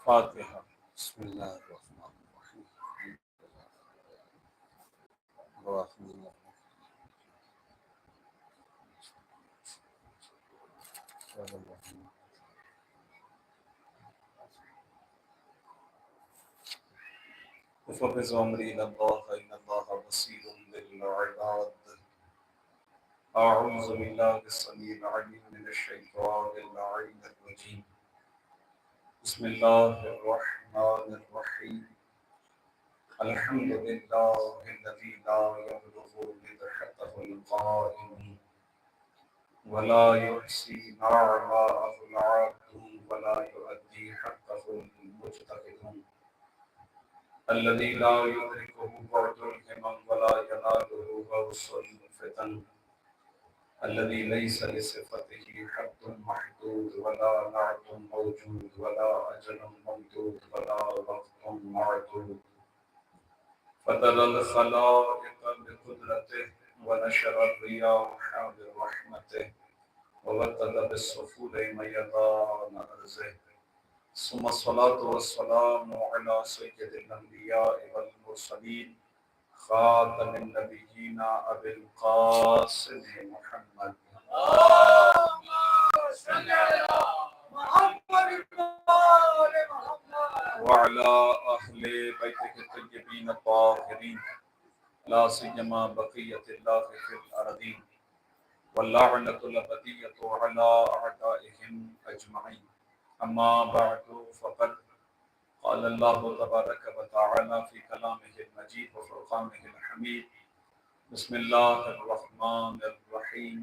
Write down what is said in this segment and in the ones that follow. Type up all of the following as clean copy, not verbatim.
فاتحہ۔ بسم اللہ الرحمن الرحیم الرحمن الرحیم وفوض امری الی اللہ ان اللہ بصیر بالعباد۔ اعوذ باللہ السمیع العلیم من الشیطان اللعین الرجیم۔ بسم اللہ الرحمن الرحیم۔ الحمد للہ الذی لا یبلغ مدحته القائل ولا يحصي نعماءه العبد ولا يؤدي حقه المجتهد الذي لا يدركه بعد الهمم ولا يناله غوص الفتن الذي ليس لصفته حد محدود ولا نعت موجود ولا أجل ممدود ولا وقت معدود فترى الخلائق بقدرته ونشر الرياح برحمته ووقد بالسفول ميدان أرضه ثم الصلاة والسلام على سيد الأنبياء والمرسلين خاتم النبيين أبي القاسم محمد اللهم صل على محمد وآل محمد وعلى أهل بيته الطيبين الطاهرين لا سيما بقية الله في الأرضين واللعنة الأبدية على أعدائهم أجمعين. أما بعد فقد قال الله تبارك وتعالى في كلامه المجيد وفرقانه الحميد. بسم الله الرحمن الرحيم.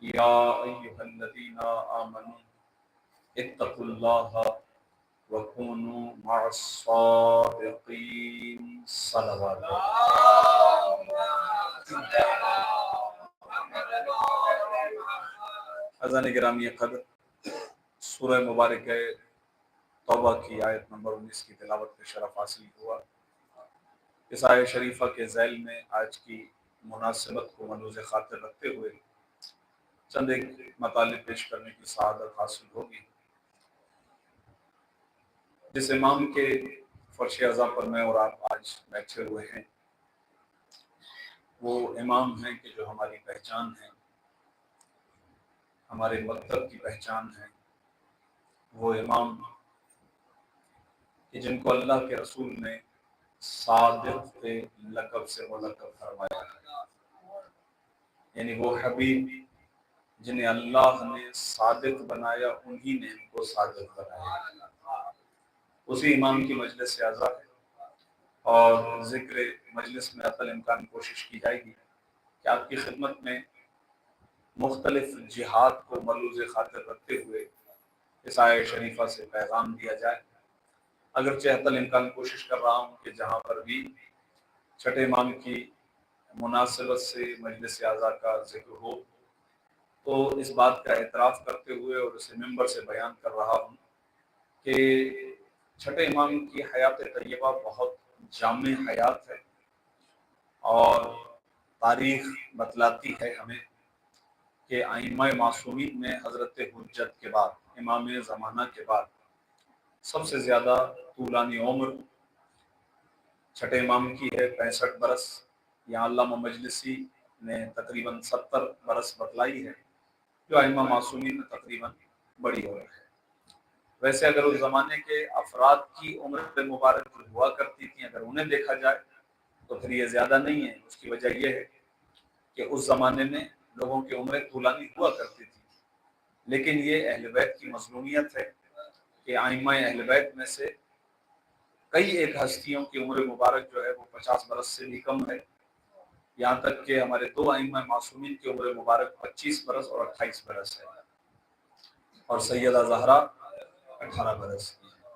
يا أيها الذين آمنوا اتقوا الله وكونوا مع الصادقين. صلوات اللهم صل على محمد وآل محمد۔ اذان گرامی قدر، سورہ مبارک توبہ کی آیت نمبر 19 کی تلاوت کا شرف حاصل ہوا۔ اس آیت شریفہ کے ذیل میں آج کی مناسبت کو ملحوظ خاطر رکھتے ہوئے چند ایک مطالب پیش کرنے کی سعادت حاصل ہوگی۔ جس امام کے فرش اعضا پر میں اور آپ آج بیٹھے ہوئے ہیں وہ امام ہیں کہ جو ہماری پہچان ہے، ہمارے مکتب کی پہچان ہے۔ وہ امام کہ جن کو اللہ کے رسول نے صادق کے لقب سے ملقب فرمایا ہے، یعنی وہ حبیب جنہیں اللہ نے صادق بنایا، انہی نے ان کو صادق بنایا۔ اسی امام کی مجلس سے اعضا ہے اور ذکر مجلس میں عطل امکان کوشش کی جائے گی کہ آپ کی خدمت میں مختلف جہاد کو ملحوظ خاطر رکھتے ہوئے اس آیت شریفہ سے پیغام دیا جائے۔ اگرچہ عطل امکان کوشش کر رہا ہوں کہ جہاں پر بھی چھٹے امام کی مناسبت سے مجلس اعضا کا ذکر ہو تو اس بات کا اعتراف کرتے ہوئے اور اسے ممبر سے بیان کر رہا ہوں کہ چھٹے امام کی حیات طیبہ بہت جامع حیات ہے اور تاریخ بتلاتی ہے ہمیں کہ ائمہ معصومین میں حضرت حجت کے بعد، امام زمانہ کے بعد سب سے زیادہ طولانی عمر چھٹے امام کی ہے 65 برس۔ یہاں علامہ مجلسی نے تقریباً 70 برس بتلائی ہے، جو ائمہ معصومین میں تقریباً بڑی عمر ہے۔ ویسے اگر اس زمانے کے افراد کی عمر مبارک جو ہوا کرتی تھی اگر انہیں دیکھا جائے تو پھر یہ زیادہ نہیں ہے۔ اس کی وجہ یہ ہے کہ اس زمانے میں لوگوں کی عمریں طولانی ہوا کرتی تھی، لیکن یہ اہل بیت کی مظلومیت ہے کہ ائمہ اہل بیت میں سے کئی ایک ہستیوں کی عمر مبارک جو ہے وہ 50 برس سے بھی کم ہے، یہاں تک کہ ہمارے 2 ائمہ معصومین کی عمر مبارک 25 برس اور 28 برس ہے اور سیدہ زہرا 18 برس کی ہے۔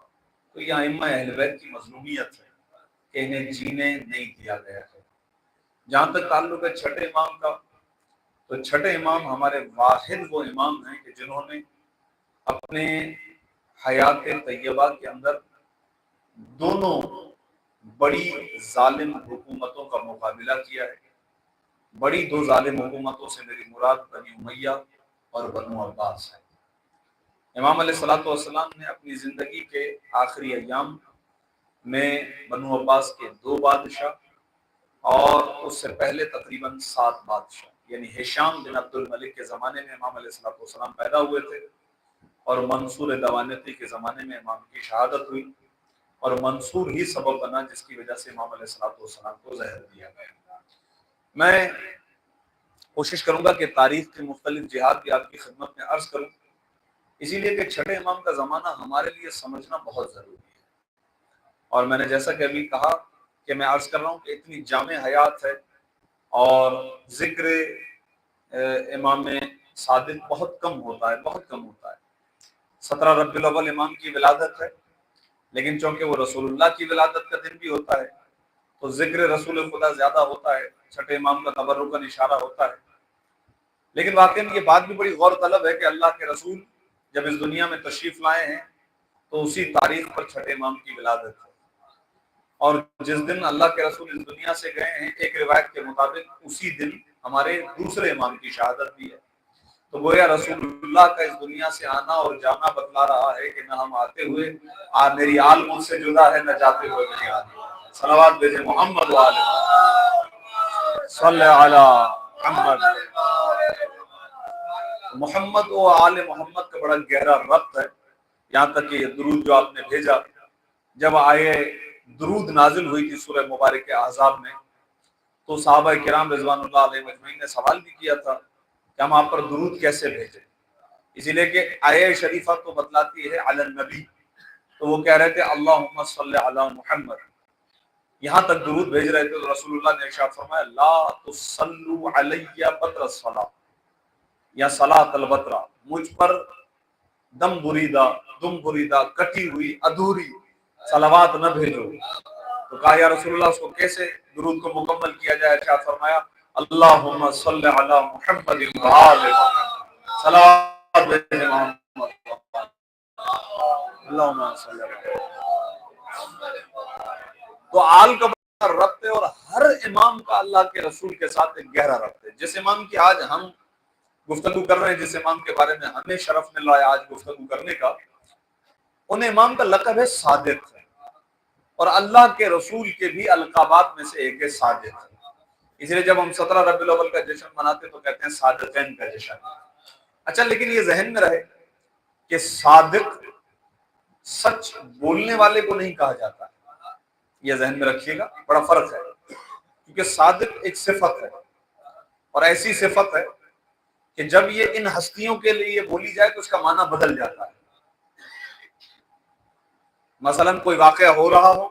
تو یہ ائمہ اہل بیت کی مظلومیت ہے کہ انہیں جینے نہیں دیا گیا ہے۔ جہاں تک تعلق ہے چھٹے امام کا، تو چھٹے امام ہمارے واحد وہ امام ہیں کہ جنہوں نے اپنے حیات طیبہ کے اندر دونوں بڑی ظالم حکومتوں کا مقابلہ کیا ہے۔ بڑی 2 ظالم حکومتوں سے میری مراد بنی امیہ اور بنو عباس ہے۔ امام علیہ الصلوۃ والسلام نے اپنی زندگی کے آخری ایام میں بنو عباس کے 2 بادشاہ اور اس سے پہلے تقریباً 7 بادشاہ، یعنی ہشام بن عبد الملک کے زمانے میں امام علیہ الصلوۃ والسلام پیدا ہوئے تھے، اور منصور دوانتی کے زمانے میں امام کی شہادت ہوئی، اور منصور ہی سبب بنا جس کی وجہ سے امام علیہ الصلوۃ والسلام کو زہر دیا گیا۔ میں کوشش کروں گا کہ تاریخ کے مختلف جہاد بھی آپ کی خدمت میں عرض کروں، اسی لیے کہ چھٹے امام کا زمانہ ہمارے لیے سمجھنا بہت ضروری ہے۔ اور میں نے جیسا کہ ابھی کہا کہ میں عرض کر رہا ہوں کہ اتنی جامع حیات ہے، اور ذکر امام صادق بہت کم ہوتا ہے، بہت کم ہوتا ہے۔ 17 ربیع الاول امام کی ولادت ہے، لیکن چونکہ وہ رسول اللہ کی ولادت کا دن بھی ہوتا ہے تو ذکر رسول خدا زیادہ ہوتا ہے، چھٹے امام کا تبرکاً اشارہ ہوتا ہے۔ لیکن واقعی یہ بات بھی بڑی غور طلب ہے کہ اللہ کے رسول جب اس دنیا میں تشریف لائے ہیں تو اسی تاریخ پر چھٹے امام کی ولادت ہے، اور جس دن اللہ کے رسول اس دنیا سے گئے ہیں ایک روایت کے مطابق اسی دن ہمارے دوسرے امام کی شہادت بھی ہے۔ تو گویا رسول اللہ کا اس دنیا سے آنا اور جانا بتلا رہا ہے کہ نہ ہم آتے ہوئے میری آل مجھ سے جدا ہے، نہ جاتے ہوئے میری آل۔ صلوات بھیجے محمد و آل صلی علی محمد۔ محمد و آل محمد کا بڑا گہرا ربط ہے، یہاں تک کہ یہ درود جو آپ نے بھیجا، جب آئے درود نازل ہوئی تھی سورہ مبارک احزاب میں، تو صحابہ کرام رضوان اللہ علیہ مجمعین نے سوال بھی کیا تھا کہ ہم آپ پر درود کیسے بھیجیں، اسی لیے کہ آیہ شریفہ تو بتلاتی ہے علی النبی، تو وہ کہہ رہے تھے اللہم صلی علی محمد، یہاں تک درود بھیج رہے تھے۔ تو رسول اللہ نے ارشاد فرمایا لا تصلوا علی بطر الصلاۃ یا صلاۃ البترا، مجھ پر دم بریدہ کٹی ہوئی ادھوری صلوات نہ بھیجو۔ تو کہا یا رسول اللہ اس کو کیسے درود کو مکمل کیا جائے؟ ارشاد فرمایا اللہم صلی علی محمد و آل محمد، صلوات بھیجے محمد، اللہم صلی علی محمد۔ تو آل کا بڑا ربط ہے، اور ہر امام کا اللہ کے رسول کے ساتھ ایک گہرا ربط ہے۔ جس امام کی آج ہم گفتگو کر رہے ہیں، جس امام کے بارے میں ہمیں شرف مل رہا ہے آج گفتگو کرنے کا، ان امام کا لقب ہے صادق، اور اللہ کے رسول کے بھی القابات میں سے ایک ہے صادق۔ اس لیے جب ہم 17 ربیع الاول کا جشن مناتے تو کہتے ہیں صادقین کا جشن۔ اچھا، لیکن یہ ذہن میں رہے کہ صادق سچ بولنے والے کو نہیں کہا جاتا، یہ ذہن میں رکھیے گا، بڑا فرق ہے، کیونکہ صادق ایک صفت ہے، اور ایسی صفت ہے کہ جب یہ ان ہستیوں کے لیے بولی جائے تو اس کا معنی بدل جاتا ہے۔ مثلا کوئی واقعہ ہو رہا ہو،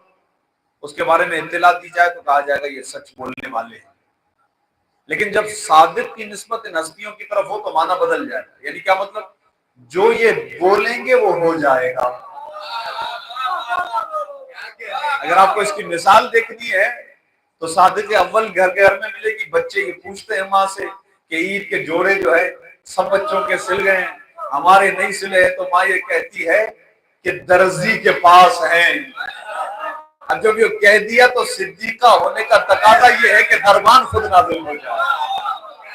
اس کے بارے میں اطلاع دی جائے تو کہا جائے گا یہ سچ بولنے والے ہیں، لیکن جب صادق کی نسبت ان ہستیوں کی طرف ہو تو معنی بدل جائے گا۔ یعنی کیا مطلب؟ جو یہ بولیں گے وہ ہو جائے گا۔ اگر آپ کو اس کی مثال دیکھنی ہے تو صادق اول گھر گھر میں ملے گی، بچے یہ پوچھتے ہیں ماں سے کہ عید کے جوڑے جو ہے سب بچوں کے سل گئے ہیں، ہمارے نہیں سلے ہیں، تو ماں یہ کہتی ہے کہ درزی کے پاس ہیں۔ اب جب یہ کہہ دیا تو صدیقہ ہونے کا تقاضا یہ ہے کہ دربان خود نازل ہو جائے۔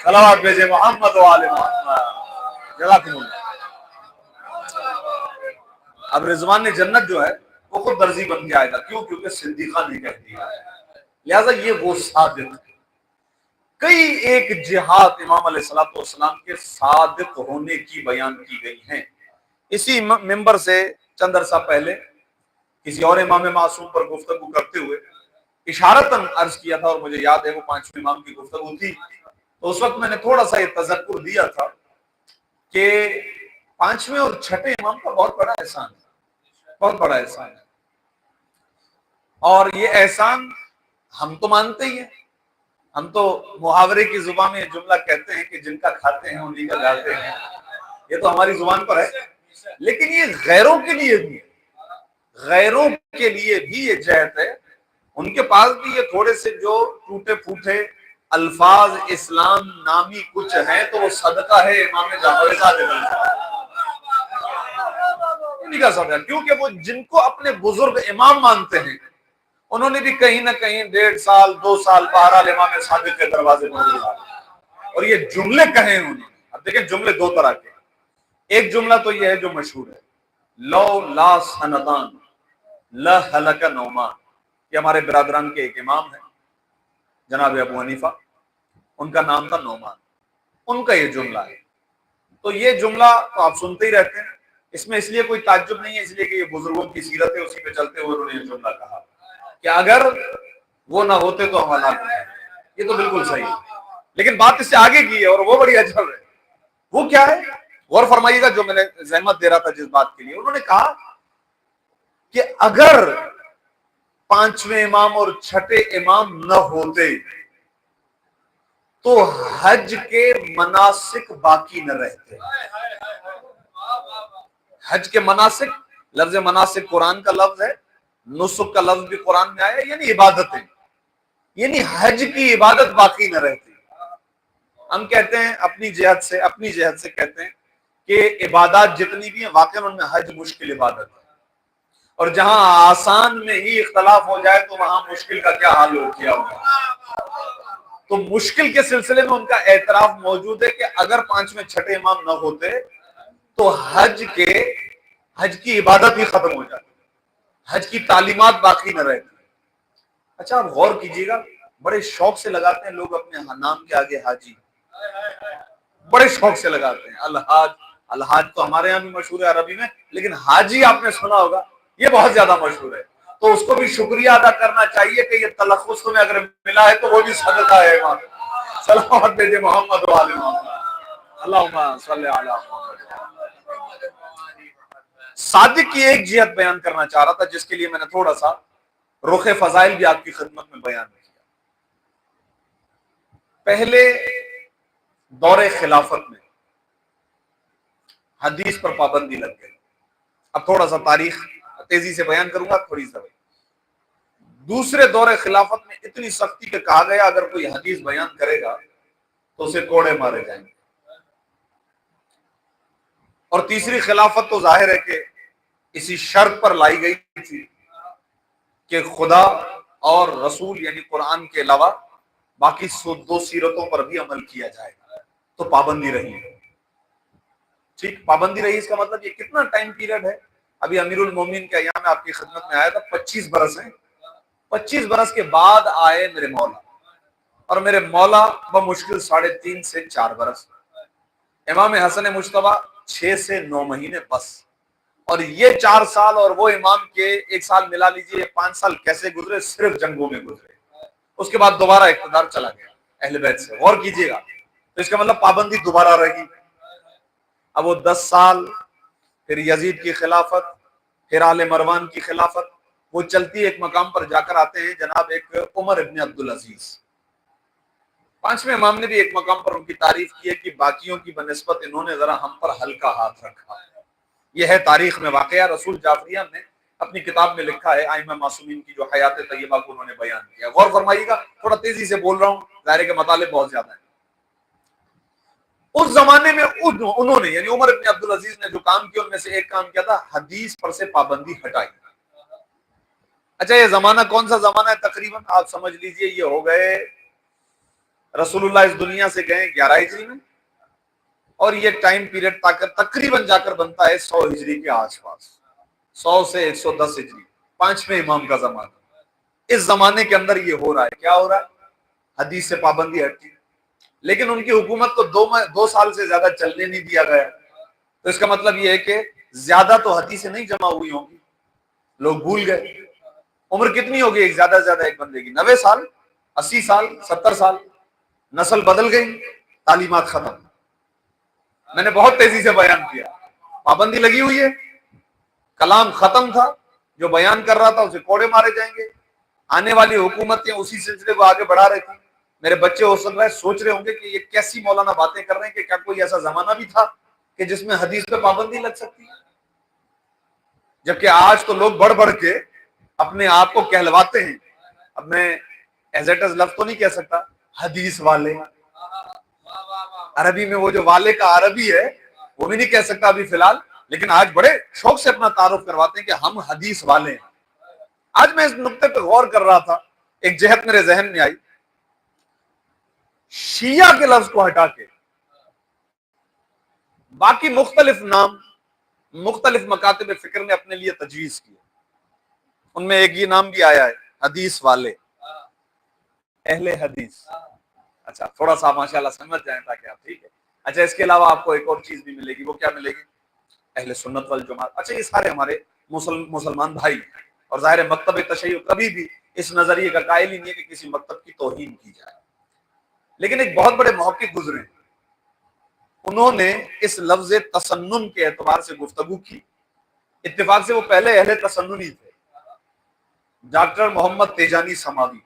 صلوات بھیجے محمد و آل محمد، جزاکم اللہ۔ اب رضوان جنت جو ہے وہ خود درزی بن کے آئے گا، کیوں؟ کیونکہ صدیقہ نے کہہ دیا ہے، لہذا یہ وہ صادق ہے۔ کئی ایک جہاد امام علیہ الصلوۃ والسلام کے صادق ہونے کی بیان کی گئی ہیں۔ اسی ممبر سے چند عرصہ پہلے کسی اور امام معصوم پر گفتگو کرتے ہوئے اشارتاً عرض کیا تھا، اور مجھے یاد ہے وہ 5ویں امام کی گفتگو تھی، تو اس وقت میں نے تھوڑا سا یہ تذکر دیا تھا کہ 5ویں اور 6ٹھے امام کا بہت بڑا احسان ہے، بہت بڑا احسان ہے، اور یہ احسان ہم تو مانتے ہی ہیں، ہم تو محاورے کی زبان میں یہ جملہ کہتے ہیں کہ جن کا کھاتے ہیں انہیں کا گاتے ہیں، یہ تو ہماری زبان پر ہے، لیکن یہ غیروں کے لیے بھی ہے، غیروں کے لیے بھی یہ جہت ہے، ان کے پاس بھی یہ تھوڑے سے جو ٹوٹے پھوٹے الفاظ اسلام نامی کچھ ہیں تو وہ صدقہ ہے امام جعفر صادق نہیں کہہ سکتا، کیونکہ وہ جن کو اپنے بزرگ امام مانتے ہیں انہوں نے بھی کہیں نہ کہیں 1.5 سال 2 سال بہرحال امام صادق کے دروازے پر گزارے، اور یہ جملے کہیں انہوں نے۔ اب دیکھیں جملے 2 طرح کے، ایک جملہ تو یہ ہے جو مشہور ہے، لو لا سندان لہلک نعمان. یہ ہمارے برادران کے ایک امام ہیں جناب ابو حنیفہ، ان کا نام تھا نعمان، ان کا یہ جملہ ہے. تو یہ جملہ تو آپ سنتے ہی رہتے ہیں، اس میں اس لیے کوئی تعجب نہیں ہے، اس لیے کہ یہ بزرگوں کی سیرت ہے، اسی پہ چلتے ہوئے انہوں نے یہ جملہ کہا کہ اگر وہ نہ ہوتے تو ہم ہلاک ہوتے. یہ تو بالکل صحیح ہے، لیکن بات اس سے آگے کی ہے اور وہ بڑی عجب ہے. وہ کیا ہے؟ غور فرمائیے گا جو میں نے زحمت دے رہا تھا جس بات کے لیے. انہوں نے کہا کہ اگر پانچویں امام اور چھٹے امام نہ ہوتے تو حج کے مناسک باقی نہ رہتے. حج کے مناسک، لفظ مناسک قرآن کا لفظ ہے، نسک کا لفظ بھی قرآن میں آیا، یعنی عبادتیں، یعنی حج کی عبادت باقی نہ رہتی. ہم کہتے ہیں اپنی جہت سے کہتے ہیں کہ عبادات جتنی بھی ہیں واقعا ان میں حج مشکل عبادت ہے، اور جہاں آسان میں ہی اختلاف ہو جائے تو وہاں مشکل کا کیا حال ہو کیا ہوگا. تو مشکل کے سلسلے میں ان کا اعتراف موجود ہے کہ اگر پانچویں چھٹے امام نہ ہوتے تو حج کی عبادت ہی ختم ہو جاتی، حج کی تعلیمات باقی نہ رہتی. اچھا آپ غور کیجیے گا، بڑے شوق سے لگاتے ہیں لوگ اپنے نام کے آگے حاجی، بڑے شوق سے لگاتے ہیں. الحاج، الحاج تو ہمارے یہاں بھی مشہور ہے عربی میں، لیکن حاجی آپ نے سنا ہوگا، یہ بہت زیادہ مشہور ہے. تو اس کو بھی شکریہ ادا کرنا چاہیے کہ یہ تلفظ تمہیں اگر ملا ہے تو وہ بھی صدقہ ہے. سلامت بھیجے محمد و آل محمد، اللہم صلی علی محمد. صادق کی ایک جہت بیان کرنا چاہ رہا تھا جس کے لیے میں نے تھوڑا سا رخ فضائل بھی آپ کی خدمت میں بیان کیا. پہلے دور خلافت میں حدیث پر پابندی لگ گئی. اب تھوڑا سا تاریخ تیزی سے بیان کروں گا تھوڑی سا. دوسرے دور خلافت میں اتنی سختی کہ کہا گیا اگر کوئی حدیث بیان کرے گا تو اسے کوڑے مارے جائیں گے. اور تیسری خلافت تو ظاہر ہے کہ اسی شرط پر لائی گئی تھی کہ خدا اور رسول یعنی قرآن کے علاوہ باقی دو سیرتوں پر بھی عمل کیا جائے گا. تو پابندی رہی ہے. ٹھیک، پابندی رہی، اس کا مطلب یہ کتنا ٹائم پیریڈ ہے. ابھی امیر المومنین کا ایام میں آپ کی خدمت میں آیا تھا، 25 برس ہیں. 25 برس کے بعد آئے میرے مولا، اور میرے مولا بمشکل 3.5 سے 4 برس. امام حسن مجتبیٰ 6 سے 9 مہینے بس. اور یہ 4 سال اور وہ امام کے 1 سال ملا لیجئے، 5 سال کیسے گزرے؟ صرف جنگوں میں گزرے. اس کے بعد دوبارہ اقتدار چلا گیا اہل بیت سے. غور کیجئے گا، تو اس کا مطلب پابندی دوبارہ رہی. اب وہ 10 سال، پھر یزید کی خلافت، پھر آل مروان کی خلافت، وہ چلتی ایک مقام پر جا کر آتے ہیں جناب ایک عمر ابن عبدالعزیز. 5ویں امام نے بھی ایک مقام پر ان کی تعریف کی ہے کہ باقیوں کی بنسبت انہوں نے ذرا ہم پر ہلکا ہاتھ رکھا. یہ ہے تاریخ میں واقعہ. رسول جعفریہ نے اپنی کتاب میں لکھا ہے ائمہ معصومین کی جو حیات طیبہ کو انہوں نے بیان کیا. غور فرمائیے گا، تھوڑا تیزی سے بول رہا ہوں، ظاہر ہے کہ مطالب بہت زیادہ ہیں. اس زمانے میں انہوں نے یعنی عمر ابن عبدالعزیز نے جو کام کیا ان میں سے ایک کام کیا تھا، حدیث پر سے پابندی ہٹائی. اچھا یہ زمانہ کون سا زمانہ ہے؟ تقریباً آپ سمجھ لیجئے یہ ہو گئے، رسول اللہ اس دنیا سے گئے 11 ہجری میں، اور یہ ٹائم پیریڈ تقریباً جا کر بنتا ہے 100 ہجری کے آس پاس، 100 سے 110 ہجری، 5ویں امام کا زمانہ. اس زمانے کے اندر یہ ہو رہا ہے. کیا ہو رہا ہے؟ حدیث سے پابندی ہٹی. لیکن ان کی حکومت کو 2 سال سے زیادہ چلنے نہیں دیا گیا. تو اس کا مطلب یہ ہے کہ زیادہ تو حدیثیں نہیں جمع ہوئی ہوں گی، لوگ بھول گئے. عمر کتنی ہوگی ایک زیادہ سے زیادہ ایک بندے کی؟ 90 سال، 80 سال، 70 سال. نسل بدل گئی، تعلیمات ختم. میں نے بہت تیزی سے بیان کیا. پابندی لگی ہوئی ہے، کلام ختم تھا، جو بیان کر رہا تھا اسے کوڑے مارے جائیں گے. آنے والی حکومتیں اسی سلسلے کو آگے بڑھا رہی تھی. میرے بچے ہو سکتا ہے سوچ رہے ہوں گے کہ یہ کیسی مولانا باتیں کر رہے ہیں کہ کیا کوئی ایسا زمانہ بھی تھا کہ جس میں حدیث پہ پابندی لگ سکتی ہے؟ جبکہ آج تو لوگ بڑھ بڑھ کے اپنے آپ کو کہلواتے ہیں. اب میں ایز اٹ از لفظ تو نہیں کہہ سکتا، حدیث والے. عربی میں وہ جو والے کا عربی ہے وہ بھی نہیں کہہ سکتا ابھی فی الحال، لیکن آج بڑے شوق سے اپنا تعارف کرواتے ہیں کہ ہم حدیث والے ہیں. آج میں اس نقطے پہ غور کر رہا تھا، ایک جہت میرے ذہن میں آئی. شیعہ کے لفظ کو ہٹا کے باقی مختلف نام مختلف مکاتب فکر نے اپنے لیے تجویز کیے، ان میں ایک یہ نام بھی آیا ہے حدیث والے، اہل حدیث۔ اچھا تھوڑا سا ماشاءاللہ سمجھ جائیں تاکہ آپ ٹھیک ہے۔ اچھا اس کے علاوہ آپ کو ایک اور چیز بھی ملے گی، وہ کیا ملے گی؟ اہل سنت والجماعت۔ اچھا یہ سارے ہمارے مسلمان بھائی ہیں، اور ظاہر مکتب تشیع کبھی بھی اس نظریے کا قائل ہی نہیں ہے کہ کسی مکتب کی توہین کی جائے، لیکن ایک بہت بڑے محقق گزرے، انہوں نے اس لفظ تسنن کے اعتبار سے گفتگو کی۔ اتفاق سے وہ پہلے اہل تسنن ہی تھے، ڈاکٹر محمد تیجانی سماوی،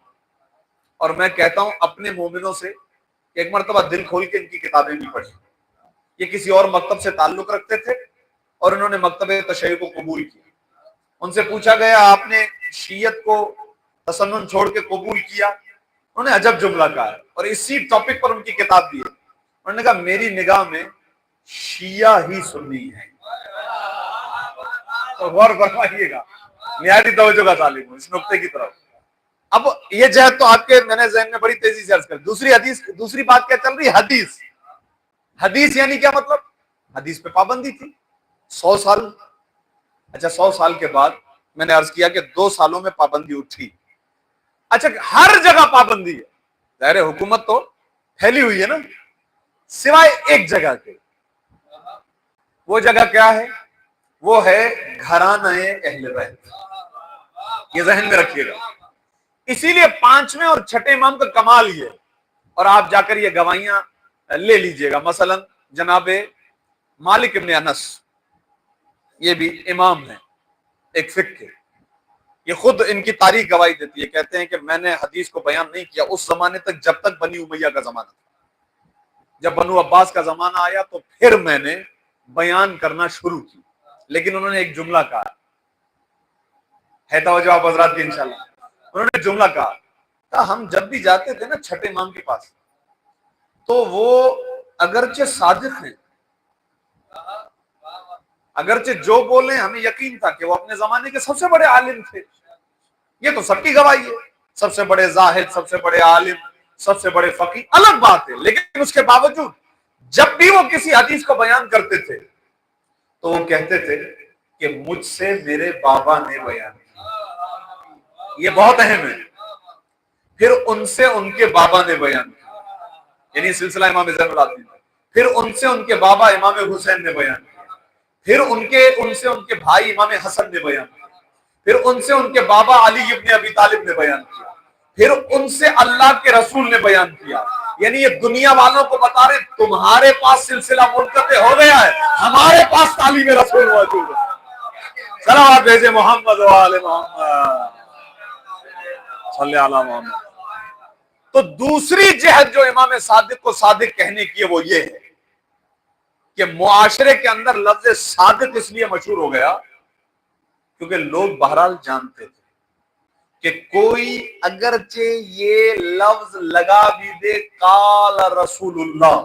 اور میں کہتا ہوں اپنے مومنوں سے کہ ایک مرتبہ دل کھول کے ان کی کتابیں بھی پڑھی۔ یہ کسی اور مکتب سے تعلق رکھتے تھے اور انہوں نے مکتب تشیع کو قبول کیا۔ ان سے پوچھا گیا آپ نے شیعت کو تسنن چھوڑ کے قبول کیا؟ انہوں نے عجب جملہ کہا ہے، اور اسی ٹاپک پر ان کی کتاب بھی ہے۔ انہوں نے کہا میری نگاہ میں شیعہ ہی سنی ہے۔ تو غور فرمائیے گا، نہایت توجہ کا طالب ہوں اس نقطے کی طرف۔ اب یہ جہت تو آپ کے میں نے ذہن میں بڑی تیزی سے عرض کر، دوسری بات کیا چل رہی ہے؟ حدیث۔ حدیث یعنی کیا مطلب؟ حدیث پہ پابندی تھی 100 سال۔ اچھا 100 سال کے بعد میں نے عرض کیا کہ 2 سالوں میں پابندی اٹھی۔ اچھا ہر جگہ پابندی ہے، ظاہر حکومت تو پھیلی ہوئی ہے نا، سوائے ایک جگہ کے۔ وہ جگہ کیا ہے؟ وہ ہے گھرانہ اہل بیت، یہ ذہن میں رکھیے گا۔ اسی لیے 5ویں اور 6ٹھے امام کا کمال یہ، اور آپ جا کر یہ گواہیاں لے لیجئے گا، مثلا جناب مالک ابن انس، یہ بھی امام ہیں ایک فقہ کے، یہ خود ان کی تاریخ گواہی دیتی ہے، کہتے ہیں کہ میں نے حدیث کو بیان نہیں کیا اس زمانے تک جب تک بنی امیہ کا زمانہ تھا، جب بنو عباس کا زمانہ آیا تو پھر میں نے بیان کرنا شروع کی۔ لیکن انہوں نے ایک جملہ کہا ہے، توجہ آپ حضرات کی انشاءاللہ، انہوں نے جملہ کہا ہم جب بھی جاتے تھے نا 6ٹھے امام کے پاس، تو وہ اگرچہ صادق ہیں، اگرچہ جو بولیں ہمیں یقین تھا کہ وہ اپنے زمانے کے سب سے بڑے عالم تھے، یہ تو سب کی گواہی ہے، سب سے بڑے زاہد، سب سے بڑے عالم، سب سے بڑے فقیہ، الگ بات ہے، لیکن اس کے باوجود جب بھی وہ کسی حدیث کو بیان کرتے تھے تو وہ کہتے تھے کہ مجھ سے میرے بابا نے بیان کیا، یہ بہت اہم ہے، پھر ان سے ان کے بابا نے بیان کیا، یعنی سلسلہ امام زین العابدین، پھر ان سے ان کے بابا امام حسین نے بیان کیا، پھر ان سے ان کے بھائی امام حسن نے بیان کیا، پھر ان سے ان کے بابا علی ابن ابی طالب نے بیان کیا، پھر ان سے اللہ کے رسول نے بیان کیا۔ یعنی یہ دنیا والوں کو بتا رہے تمہارے پاس سلسلہ منقطع ہو گیا ہے، ہمارے پاس تعلیم رسول موجود ہے۔ صلوات بھیجے محمد و آل محمد صلی اللہ علیہ محمد۔ تو دوسری جہت جو امام صادق کو صادق کہنے کی ہے وہ یہ ہے کہ معاشرے کے اندر لفظ صادق اس لیے مشہور ہو گیا کیونکہ لوگ بہرحال جانتے تھے کہ کوئی اگرچہ یہ لفظ لگا بھی دے قال رسول اللہ،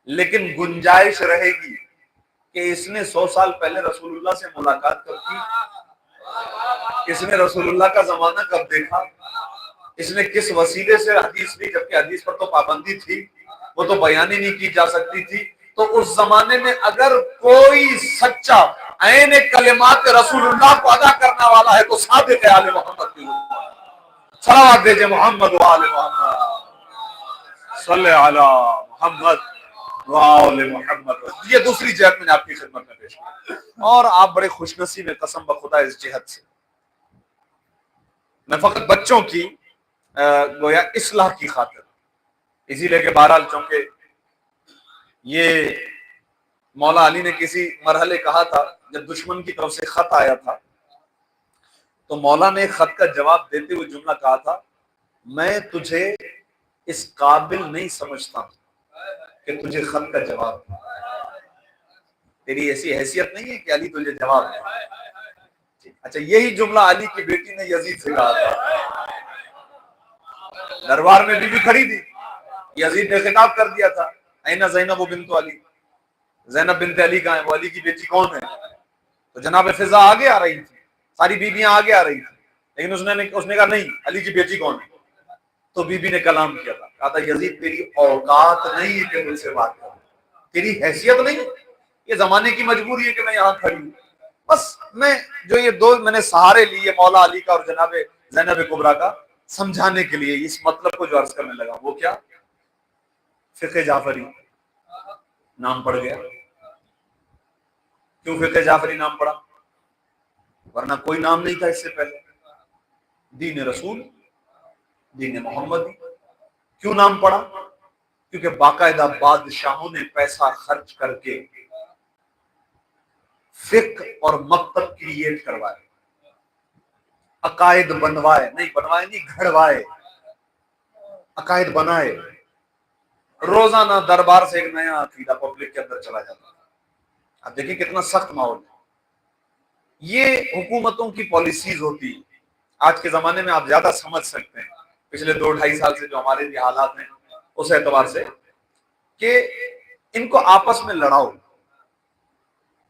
لیکن گنجائش رہے گی کہ اس نے 100 سال پہلے رسول اللہ سے ملاقات کب کی، اس نے رسول اللہ کا زمانہ کب دیکھا، اس نے کس وسیلے سے حدیث لی، جبکہ حدیث پر تو پابندی تھی، وہ تو بیان ہی نہیں کی جا سکتی تھی۔ تو اس زمانے میں اگر کوئی سچا عین کلمات رسول اللہ کو ادا کرنے والا ہے تو صادق آل محمد کی امت۔ صلوات دیجئے محمد و آل محمد صلی علی محمد و آل محمد۔ یہ دوسری جہت میں نے آپ کی خدمت میں پیش کی، اور آپ بڑے خوش نصیب ہیں قسم بخدا اس جہت سے۔ میں فقط بچوں کی گویا اصلاح کی خاطر اسی لے کے بہرحال، چونکہ یہ مولا علی نے کسی مرحلے کہا تھا جب دشمن کی طرف سے خط آیا تھا تو مولا نے خط کا جواب دیتے ہوئے جملہ کہا تھا میں تجھے اس قابل نہیں سمجھتا کہ تجھے خط کا جواب دے، تیری ایسی حیثیت نہیں ہے کہ علی تجھے جواب دے۔ اچھا یہی جملہ علی کی بیٹی نے یزید سے کہا تھا، دربار میں بی بی کھڑی تھی، یزید نے خطاب کر دیا تھا اینا زینب بنت علی، زینب بنت علی کہاں ہے، وہ علی کی بیٹی کون ہے؟ تو جناب فضا آگے آ رہی تھی، ساری بیویاں آگے آ رہی تھی، لیکن اس نے کہا نہیں علی کی بیٹی کون ہے؟ تو بی بی نے کلام کیا تھا، کہا تھا یزید تیری اوقات نہیں ہے کہ مجھ سے بات کرو، تیری حیثیت نہیں ہے، یہ زمانے کی مجبوری ہے کہ میں یہاں کھڑی ہوں. بس میں جو یہ دو میں نے سہارے لیے مولا علی کا اور جناب زینب کبریٰ کا، سمجھانے کے لیے اس مطلب کو جو عرض کرنے لگا. وہ کیا؟ فقہ جعفری نام پڑ گیا. کیوں فقہ جعفری نام پڑا؟ ورنہ کوئی نام نہیں تھا اس سے پہلے. دین رسول، دین محمد. کیوں نام پڑا؟ کیونکہ باقاعدہ بادشاہوں نے پیسہ خرچ کر کے فقہ اور مکتب کریٹ کروائے، عقائد بنوائے نہیں گھڑوائے، عقائد بنائے. روزانہ دربار سے ایک نیا عقیدہ پبلک کے اندر چلا جاتا. اب دیکھیں کتنا سخت ماحول ہے. یہ حکومتوں کی پالیسیز ہوتی. آج کے زمانے میں آپ زیادہ سمجھ سکتے ہیں پچھلے 2-2.5 سال سے جو ہمارے بھی حالات ہیں اس اعتبار سے، کہ ان کو آپس میں لڑاؤ.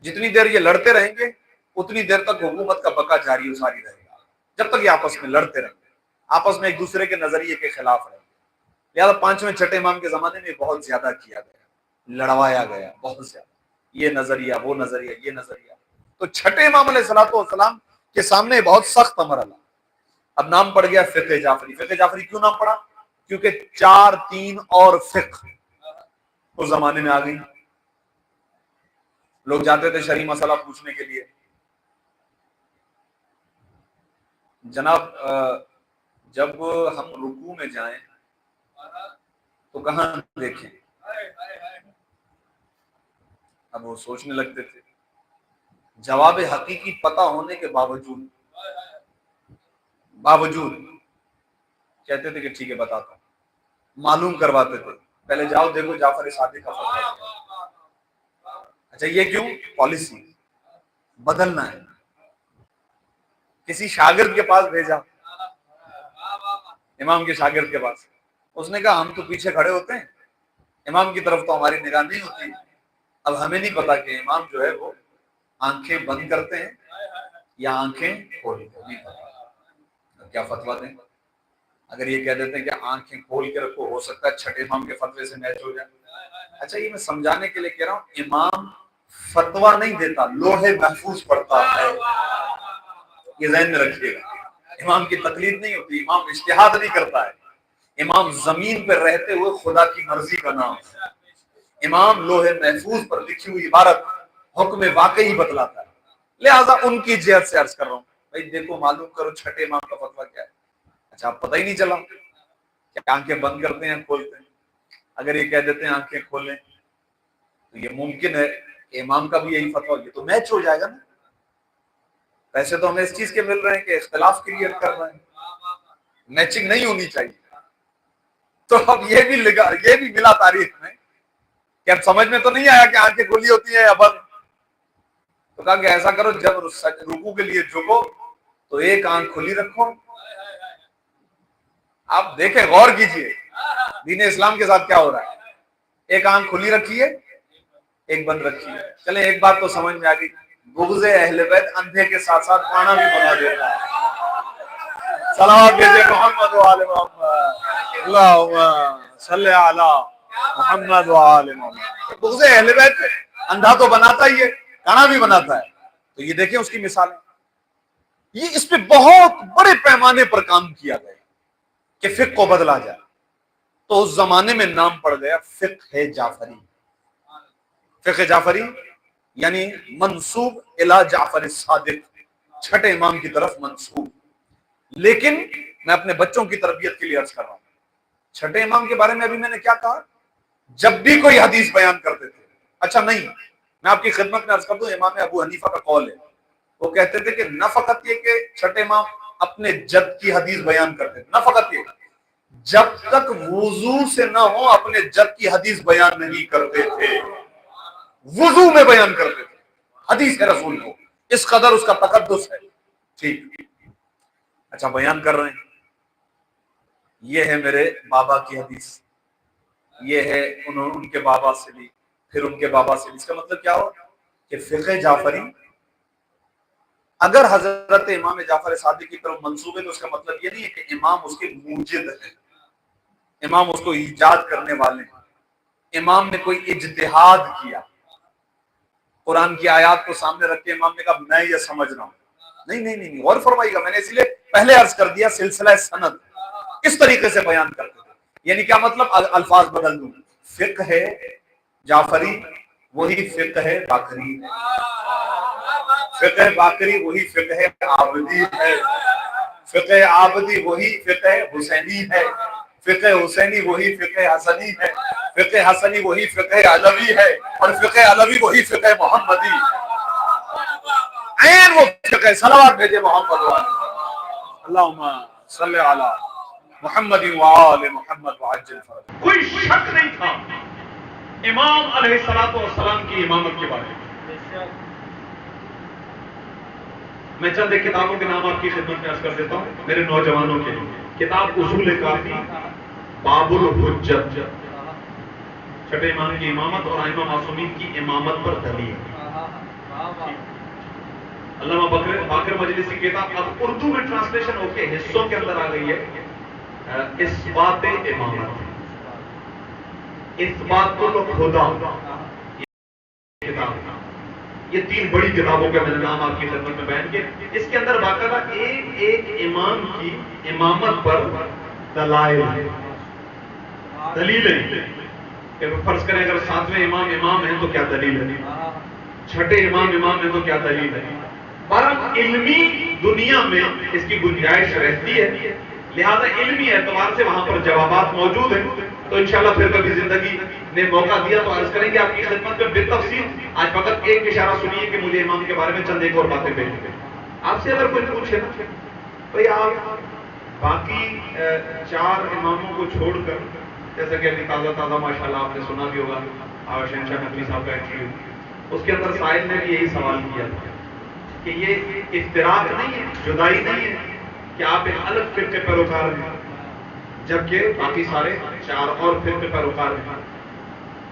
جتنی دیر یہ لڑتے رہیں گے اتنی دیر تک حکومت کا بقا جاری و ساری رہے گا. جب تک یہ آپس میں لڑتے رہیں گے، آپس میں ایک دوسرے کے نظریے کے خلاف رہیں گے. لہٰذا 5ویں چھٹے امام کے زمانے میں بہت زیادہ کیا گیا، لڑوایا گیا بہت زیادہ. یہ نظریہ، وہ نظریہ، یہ نظریہ. تو چھٹے امام علیہ السلام کے سامنے بہت سخت امر اللہ. اب نام پڑ گیا فقہ جعفری. فقہ جعفری کیوں نام پڑا؟ کیونکہ 4 3 اور فقہ اس زمانے میں آ گئی. لوگ جاتے تھے شرعی مسئلہ پوچھنے کے لیے. جناب جب ہم رکوع میں جائیں تو کہاں دیکھیں؟ اب وہ سوچنے لگتے تھے. جواب حقیقی پتہ ہونے کے باوجود کہتے تھے کہ ٹھیک ہے بتاتا ہوں. معلوم کرواتے تھے، پہلے جاؤ دیکھو جعفر صادق کا فتویٰ ہے. اچھا یہ کیوں؟ پالیسی بدلنا ہے. کسی شاگرد کے پاس بھیجا، امام کے شاگرد کے پاس. اس نے کہا ہم تو پیچھے کھڑے ہوتے ہیں، امام کی طرف تو ہماری نگاہ نہیں ہوتی. اب ہمیں نہیں پتا کہ امام جو ہے وہ آنکھیں بند کرتے ہیں یا آنکھیں کھولتے ہیں. نہیں پتا، کیا فتویٰ دیں؟ اگر یہ کہہ دیتے ہیں کہ آنکھیں کھول کے رکھو، ہو سکتا ہے چھٹے امام کے فتوے سے میچ ہو جائے. اچھا یہ میں سمجھانے کے لیے کہہ رہا ہوں، امام فتویٰ نہیں دیتا، لوح محفوظ پڑھتا ہے. یہ ذہن میں رکھیے گا. امام کی تقلید نہیں ہوتی، امام اجتہاد نہیں کرتا ہے. امام زمین پر رہتے ہوئے خدا کی مرضی کا نام ہے. امام لوح محفوظ پر لکھی ہوئی عبارت حکم واقعی بتلاتا ہے. لہذا ان کی جہت سے عرض کر رہا ہوں بھائی دیکھو معلوم کرو چھٹے امام کا فتویٰ کیا ہے. اچھا آپ پتہ ہی نہیں چلا کہ آنکھیں بند کرتے ہیں کھولتے ہیں. اگر یہ کہہ دیتے ہیں آنکھیں کھولیں تو یہ ممکن ہے کہ امام کا بھی یہی فتویٰ، یہ تو میچ ہو جائے گا نا. پیسے تو ہمیں اس چیز کے مل رہے ہیں کہ اختلاف کریٹ کر رہے ہیں، میچنگ نہیں ہونی چاہیے. تو اب یہ بھی ملا تاریخ میں کہ اب سمجھ میں تو نہیں آیا کہ آنکھیں کھلی ہوتی ہیں یا بند. تو کہا کہ ایسا کرو جب رکوع کے لیے جھکو تو ایک آنکھ کھلی رکھو. آپ دیکھیں غور کیجئے دین اسلام کے ساتھ کیا ہو رہا ہے. ایک آنکھ کھلی رکھیے، ایک بند رکھیے. چلیں ایک بات تو سمجھ میں آ گئی، بغض اہل بیت اندھے کے ساتھ ساتھ کانا بھی بنا دیتا ہے. صلوات بھیجے محمد و آل محمد، اللہم صلی علی محمد و آل محمد. بغض اہل بیت اندھا تو بناتا ہی ہے، کانا بھی بناتا ہے. تو یہ دیکھیں اس کی مثالیں. یہ اس پہ بہت بڑے پیمانے پر کام کیا گیا کہ فقہ کو بدلا جائے. تو اس زمانے میں نام پڑ گیا فقہ جعفری. فقہ جعفری یعنی منسوب الی جعفر الصادق، چھٹے امام کی طرف منسوب. لیکن میں اپنے بچوں کی تربیت کے لیے عرض کر رہا ہوں، چھٹے امام کے بارے میں ابھی میں نے کیا کہا؟ جب بھی کوئی حدیث بیان کرتے تھے. اچھا نہیں، میں آپ کی خدمت میں عرض کر دوں امام ابو حنیفہ کا قول ہے. وہ کہتے تھے کہ نہ فقط یہ کہ چھٹے امام اپنے جد کی حدیث بیان کرتے تھے، نہ فقط یہ جب تک وضو سے نہ ہو اپنے جد کی حدیث بیان نہیں کرتے تھے. وضو میں بیان کرتے تھے حدیث ہے رسول کو، اس قدر اس کا تقدس ہے. ٹھیک، اچھا بیان کر رہے ہیں، یہ ہے میرے بابا کی حدیث، یہ ہے ان کے بابا سے لی، پھر ان کے بابا سے لی. اس کا مطلب کیا ہو کہ فقہ جعفری اگر حضرت امام جعفر صادق کی طرف منسوب ہے تو اس کا مطلب یہ نہیں ہے کہ امام اس کے موجد ہیں، امام اس کو ایجاد کرنے والے ہیں. امام نے کوئی اجتہاد کیا، قرآن کی آیات کو سامنے رکھ کے امام نے کہا میں یہ سمجھ رہا ہوں، نہیں، غور فرمائیے گا، میں نے اس لیے پہلے عرض کر دیا سلسلہ سند اس طریقے سے بیان کرتے تھے، یعنی کیا مطلب الفاظ بدل دوں، فقہ ہے جعفری وہی فقہ ہے باقری، فقہ باقری وہی فقہ عابدی ہے، فقہ عابدی وہی فقہ حسینی ہے، فقہ حسینی وہی فقہ حسنی ہے، فقہ حسنی وہی فقہ علوی ہے، اور فقہ علوی وہی فقہ محمدی، این وہ فقہ صلوات بھیجے محمد اللہم صلی علی محمد وآل محمد وعجل فرج۔ کوئی شک نہیں تھا امام علیہ السلام کی امامت کے بارے میں۔ میں چند ایک کتابوں کے نام آپ کی خدمت میں عرض کر دیتا ہوں میرے نوجوانوں کے لیے۔ کتاب اصول کافی، باب الحجت، چھٹے امام کی امامت اور ائمہ معصومین کی امامت پر دلیل، علامہ باقر مجلسی کی کتاب اب اردو میں ٹرانسلیشن ہو کے حصوں کے اندر آ گئی ہے، اثبات امامت، اثبات الخدا کتاب، یہ تین بڑی کتابوں کا میں نے نام آپ کی خدمت میں بیان کیا۔ اس کے اندر باقاعدہ ایک ایک امام کی امامت پر دلائل ہیں، دلیلیں، کہ فرض کریں اگر ساتویں امام ہیں تو کیا دلیل ہے، چھٹے امام ہیں تو کیا دلیل ہے۔ بہرحال علمی دنیا میں اس کی گنجائش رہتی ہے، لہذا علمی اعتبار سے وہاں پر جوابات موجود ہیں، تو انشاءاللہ پھر کبھی زندگی نے موقع دیا تو عرض کریں گے آپ کی خدمت میں بالتفصیل۔ آج فقط ایک اشارہ سنیے کہ مجھے امام کے بارے میں چند ایک اور باتیں بھیج دیں۔ آپ سے اگر کوئی پوچھے نا بھئی آپ باقی 4 اماموں کو چھوڑ کر، جیسا کہ ابھی تازہ ماشاءاللہ آپ نے سنا بھی ہوگا شہنشاہ نقوی صاحب کا انٹرویو، اس کے اندر سائل نے بھی یہی سوال کیا تھا کہ یہ افتراق نہیں ہے، جدائی نہیں ہے کہ آپ ایک الگ فرقے پیروکار ہیں جبکہ باقی سارے 4 اور فرقے پیروکار ہیں۔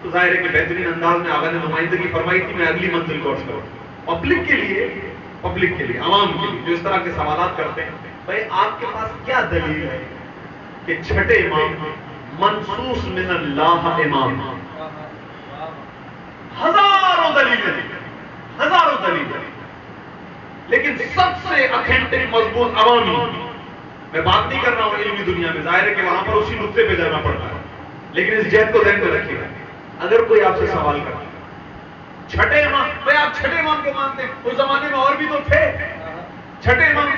تو ظاہر ہے کہ بہترین انداز میں آقا نے نمائندگی فرمائی تھی، میں اگلی منزل کو عرض کروں پبلک کے لیے، عوام کے لیے جو اس طرح کے سوالات کرتے ہیں، بھائی آپ کے پاس کیا دلیل ہے کہ چھٹے امام منصوص من اللہ امام؟ ہزاروں دلیلیں، لیکن سب سے اتھینٹک مضبوط عوامی، میں بات نہیں کر رہا ہوں علمی دنیا میں، ظاہر ہے کہ وہاں پر اسی نقطے پہ جانا پڑتا ہے، لیکن اس جہد کو ذہن میں رکھیے گا اگر کوئی آپ سے سوال کرے چھٹے امام، بھائی آپ چھٹے امام کو مانتے ہیں، اس زمانے میں اور بھی تو تھے چھٹے امام،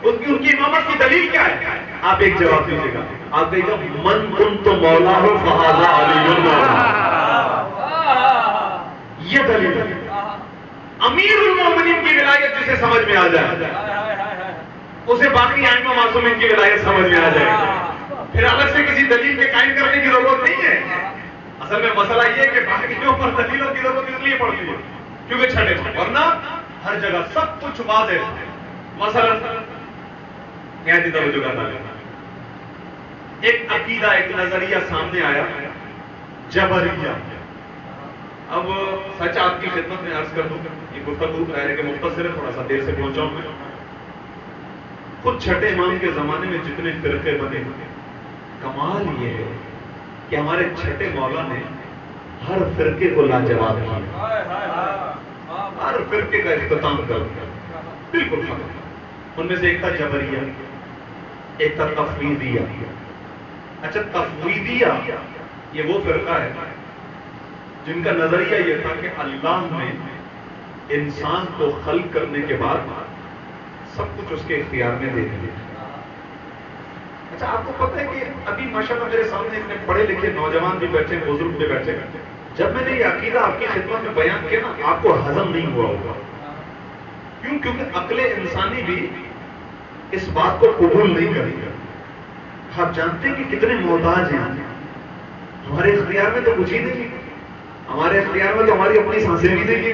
ان کی امامت کی دلیل کیا ہے؟ آپ ایک جواب دیجیے گا، آپ کہیے گا من کنت مولا فہذا علی المولا، یہ دلیل ہے۔ امیر المومنین کی ولایت جسے سمجھ میں آ جائے اسے باقی ائمہ معصومین کی ولایت سمجھ میں آ جائے، پھر الگ سے کسی دلیل کے قائم کرنے کی ضرورت نہیں ہے۔ اصل میں مسئلہ یہ ہے کہ باقیوں پر دلیلوں کی ضرورت اس لیے پڑتی ہے کیونکہ چھٹے ہیں، ورنہ ہر جگہ سب کچھ واضح ہے۔ مثلا نہایت توجہ کرنا ہے، ایک عقیدہ، ایک نظریہ سامنے آیا جبریہ۔ اب سچ آپ کی خدمت میں عرض کر دوں، یہ گفتگو ظاہر کہ مختصر ہے، تھوڑا سا دیر سے پہنچا ہوں میں۔ خود چھٹے امام کے زمانے میں جتنے فرقے بنے، کمال یہ ہے کہ ہمارے چھٹے مولا نے ہر فرقے کو لاجواب کیا، ہر فرقے کا اختتام کر دیا، بالکل ختم۔ ان میں سے ایک تھا جبریہ، ایک تھا تفویضیہ۔ اچھا تفویضیہ یہ وہ فرقہ ہے جن کا نظریہ یہ تھا کہ اللہ نے انسان کو خلق کرنے کے بعد سب کچھ اس کے اختیار میں دے دیا۔ اچھا آپ کو پتہ ہے کہ ابھی ماشاءاللہ میرے سامنے اتنے پڑھے لکھے نوجوان بھی بیٹھے، بزرگ بھی بیٹھے، جب میں نے یہ عقیدہ آپ کی خدمت میں بیان کیا نا آپ کو ہضم نہیں ہوا ہوگا، کیوں؟ کیونکہ عقل انسانی بھی اس بات کو قبول نہیں کرے گا۔ آپ جانتے ہیں کہ کتنے محتاج ہیں، ہمارے اختیار میں تو کچھ ہی نہیں، ہمارے اختیار میں تو ہماری اپنی سانسیں بھی نہیں ہے،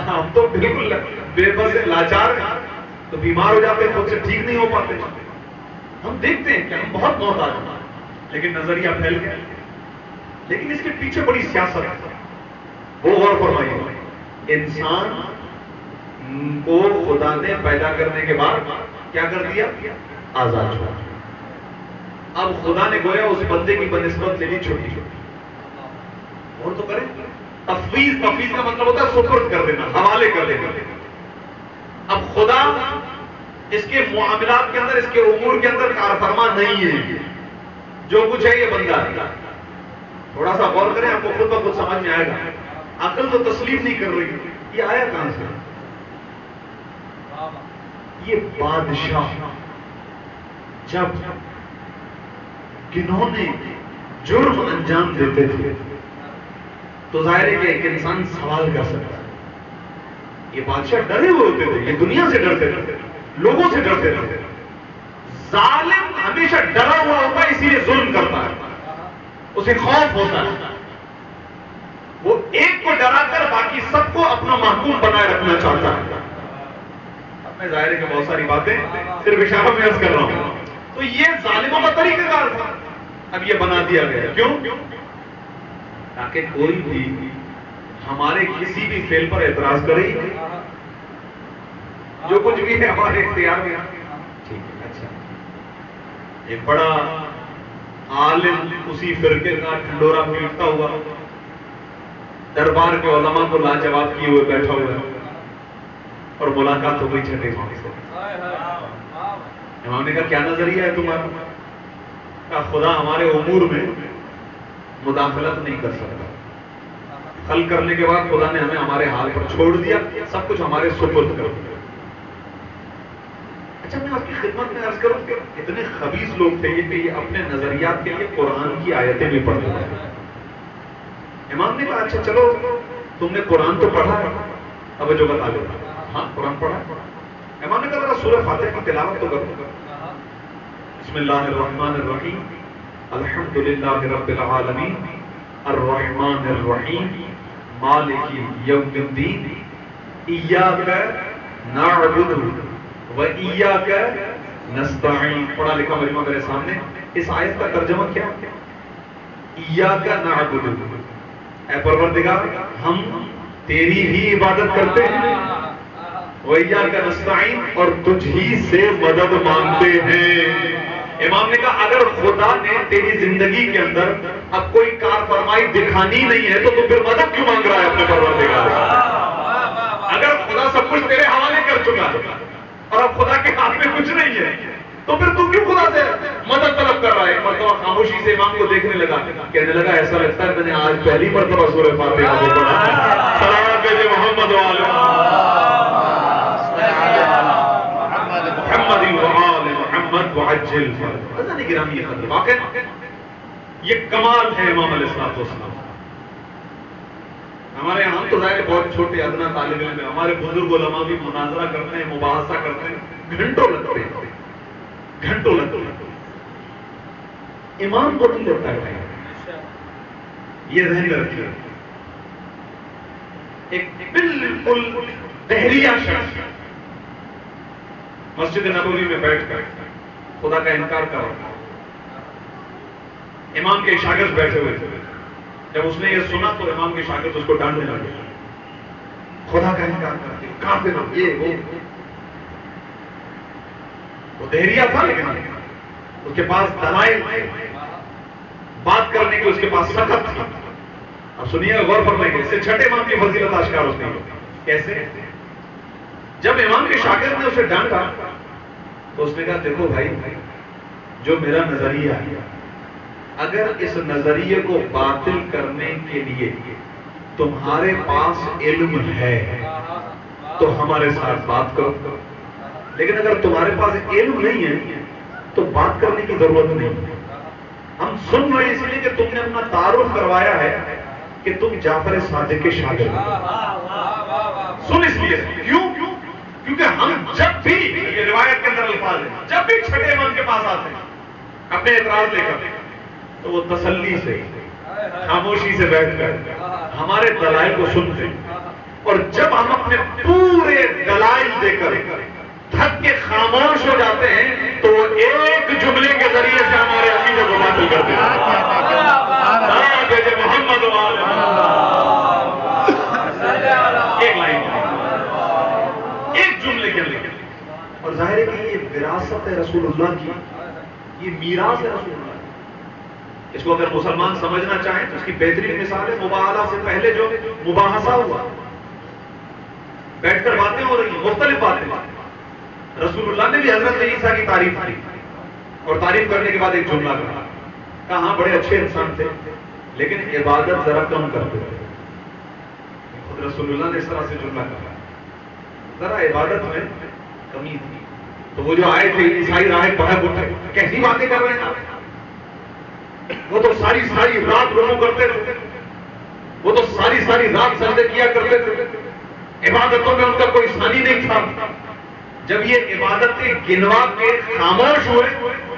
ہم تو بالکل بے بس لاچار ہیں، تو بیمار ہو جاتے ہیں، خود سے ٹھیک نہیں ہو پاتے۔ ہم دیکھتے ہیں کہ ہم بہت محتاج ہیں، لیکن نظریہ پھیل گیا۔ لیکن اس کے پیچھے بڑی سیاست ہے، وہ غور فرمائیے۔ انسان کو خدا نے پیدا کرنے کے بعد کیا کر دیا؟ آزاد چھوڑا۔ اب خدا نے گویا اس بندے کی بنسبت لے لی چھوٹی چھوٹی، اور تو کریں. تفویض کا مطلب ہوتا ہے سپرد کر دینا، حوالے کر دینا. اب خدا اس کے معاملات کے اندر، اس کے امور کے اندر کارفرما نہیں ہے. جو کچھ ہے یہ بندہ ہے. تھوڑا سا غور کریں، آپ کو خود بخود سمجھ میں آئے گا. عقل تو تسلیم نہیں کر رہی. یہ آیا کہاں سے؟ یہ بادشاہ جب گنہونے جرم انجام دیتے تھے تو ظاہر ہے کہ ایک انسان سوال کر سکتا ہے. یہ بادشاہ ڈرے ہوئے ہوتے تھے، یہ دنیا سے ڈرتے تھے، لوگوں سے ڈرتے تھے. ظالم ہمیشہ ڈرا ہوا ہوتا ہے، اسی لیے ظلم کرتا ہے، اسے خوف ہوتا ہے. وہ ایک کو ڈرا کر باقی سب کو اپنا محکوم بنائے رکھنا چاہتا ہے. اب میں ظاہر ہے کہ بہت ساری باتیں صرف اشارہ میں عرض کر رہا ہوں. تو یہ ظالموں کا طریقہ کار تھا. اب یہ بنا دیا گیا. کیوں؟ تاکہ کوئی بھی ہمارے کسی بھی فعل پر اعتراض کرے، جو کچھ بھی ہے ہمارے اختیار میں. ٹھیک ہے، اچھا. ایک بڑا عالم اسی فرقے کا ڈھنڈورا پیٹتا ہوا دربار کے علماء کو لاجواب کیے ہوئے بیٹھا ہوا ہے، اور ملاقات ہو گئی چھٹے امام سے. امام نے کہا کیا نظریہ ہے تمہارا؟ کہا خدا ہمارے امور میں مداخلت نہیں کر سکتا. حل کرنے کے بعد خدا نے ہمیں ہمارے حال پر چھوڑ دیا، سب کچھ ہمارے سپرد کر دیا. اچھا، میں آپ کی خدمت میں عرض کروں کہ اتنے خبیث لوگ تھے کہ یہ اپنے نظریات کے لیے قرآن کی آیتیں بھی پڑھتے ہیں. امام نے کہا اچھا چلو تم نے قرآن تو پڑھا ہے، اب جو بتا دو. ہاں قرآن پڑھا. امام نے کہا ذرا سورہ فاتحہ کی تلاوت تو کرو. بسم اللہ الرحمن الرحیم، الحمدللہ رب العالمین، الرحمن الرحیم، مالک یوم الدین، ایاک نعبد و ایاک نستعین. پڑھا لکھا مجمع میرے سامنے. اس آیت کا ترجمہ کیا؟ ایاک نعبد، اے پروردگار ہم تیری ہی عبادت کرتے ہیں، وَإِيَّاكَ نَسْتَعِينُ، اور تجھ ہی سے مدد مانگتے ہیں. امام نے کہا اگر خدا نے تیری زندگی کے اندر اب کوئی کار فرمائی دکھانی نہیں ہے تو پھر مدد کیوں مانگ رہا ہے اپنے پروردگار سے؟ اگر خدا سب کچھ تیرے حوالے کر چکا ہے اور اب خدا کے ہاتھ میں کچھ نہیں ہے تو پھر تم کیوں خدا سے مدد طلب کر رہا ہے؟ ایک مرتبہ خاموشی سے امام کو دیکھنے لگا، کہنے لگا ایسا لگتا ہے میں نے آج پہلی مرتبہ سورہ فاتحہ کو پڑھا. صلوات بھیجے محمد وآل محمد وآل محمد وعجل فرج. حضرت گرامی یہ خطر واقع یہ کمال ہے امام علیہ الصلوۃ والسلام. ہمارے یہاں تو ظاہر بہت چھوٹے ادنا طالب علم ہیں، ہمارے بزرگ علماء بھی مناظرہ کرتے ہیں، مباحثہ کرتے ہیں، گھنٹوں لگتے ہیں، گھنٹوں لگتے ہیں. امام کو نہیں لگتا ہے. یہ ذہن میں رکھیے. ایک بالکل دہریہ شخص مسجد نبوی میں بیٹھ کر خدا کا انکار کر رہا. امام کے شاگرد بیٹھے ہوئے تھے. جب اس نے یہ سنا تو امام کے شاگرد اس کو ڈانٹنے لگے، خدا کا انکار کرتے کافر ہو یہ وہ دہریہ تھا، لیکن اس کے پاس دلائل تھے، بات کرنے کی اس کے پاس سخت تھی. اب سنیے غور فرمائیے، اس سے چھٹے امام کی فضیلت آشکار ہوتی ہے. کیسے؟ جب امام کے شاگرد نے اسے ڈانٹا تو اس نے کہا دیکھو بھائی، جو میرا نظریہ ہے اگر اس نظریے کو باطل کرنے کے لیے تمہارے پاس علم ہے تو ہمارے ساتھ بات کرو، لیکن اگر تمہارے پاس علم نہیں ہے تو بات کرنے کی ضرورت نہیں. ہم سن رہے ہیں اس لیے کہ تم نے اپنا تعارف کروایا ہے کہ تم جعفر صادق کے شاگرد ہو. سن اس لیے کیوں؟ کیونکہ ہم جب بھی یہ روایت کے اندر الفاظ ہیں، جب بھی چھٹے امام کے پاس آتے ہیں اپنے اعتراض لے کر تو وہ تسلی سے خاموشی سے بیٹھ کر ہمارے دلائل کو سنتے ہیں، اور جب ہم اپنے پورے دلائل دے کر تھک کے خاموش ہو جاتے ہیں تو وہ ایک جملے کے ذریعے سے ہمارے عقیدے کو باطل کرتے ہیں. محمد ایک لائن، ایک جملے کے اندر. اور ظاہر ہے کہ یہ وراثت ہے رسول اللہ کی، یہ میراث ہے رسول اللہ. اس کو اگر مسلمان سمجھنا چاہیں تو اس کی بہترین مثال ہے مباہلہ سے پہلے جو مباحثہ ہوا، بیٹھ کر باتیں ہو رہی ہیں، مختلف باتیں۔ رسول اللہ نے بھی حضرت عیسیٰ کی تعریف کی اور تعریف کرنے کے بعد ایک جملہ کہا ہاں بڑے اچھے انسان تھے لیکن عبادت ذرا کم کرتے تھے۔ خود رسول اللہ نے اس طرح سے جملہ کہا، ذرا عبادت میں کمی تھی۔ تو وہ جو آئے تھے عیسائی راہب بہت اٹھے، کیسی باتیں کر رہے ہیں آپ؟ وہ تو ساری رات رکوع کرتے تھے، وہ تو ساری رات سجدے کیا کرتے تھے، عبادتوں میں ان کا کوئی ثانی نہیں تھا۔ جب یہ عبادتیں گنوا کے خاموش ہوئے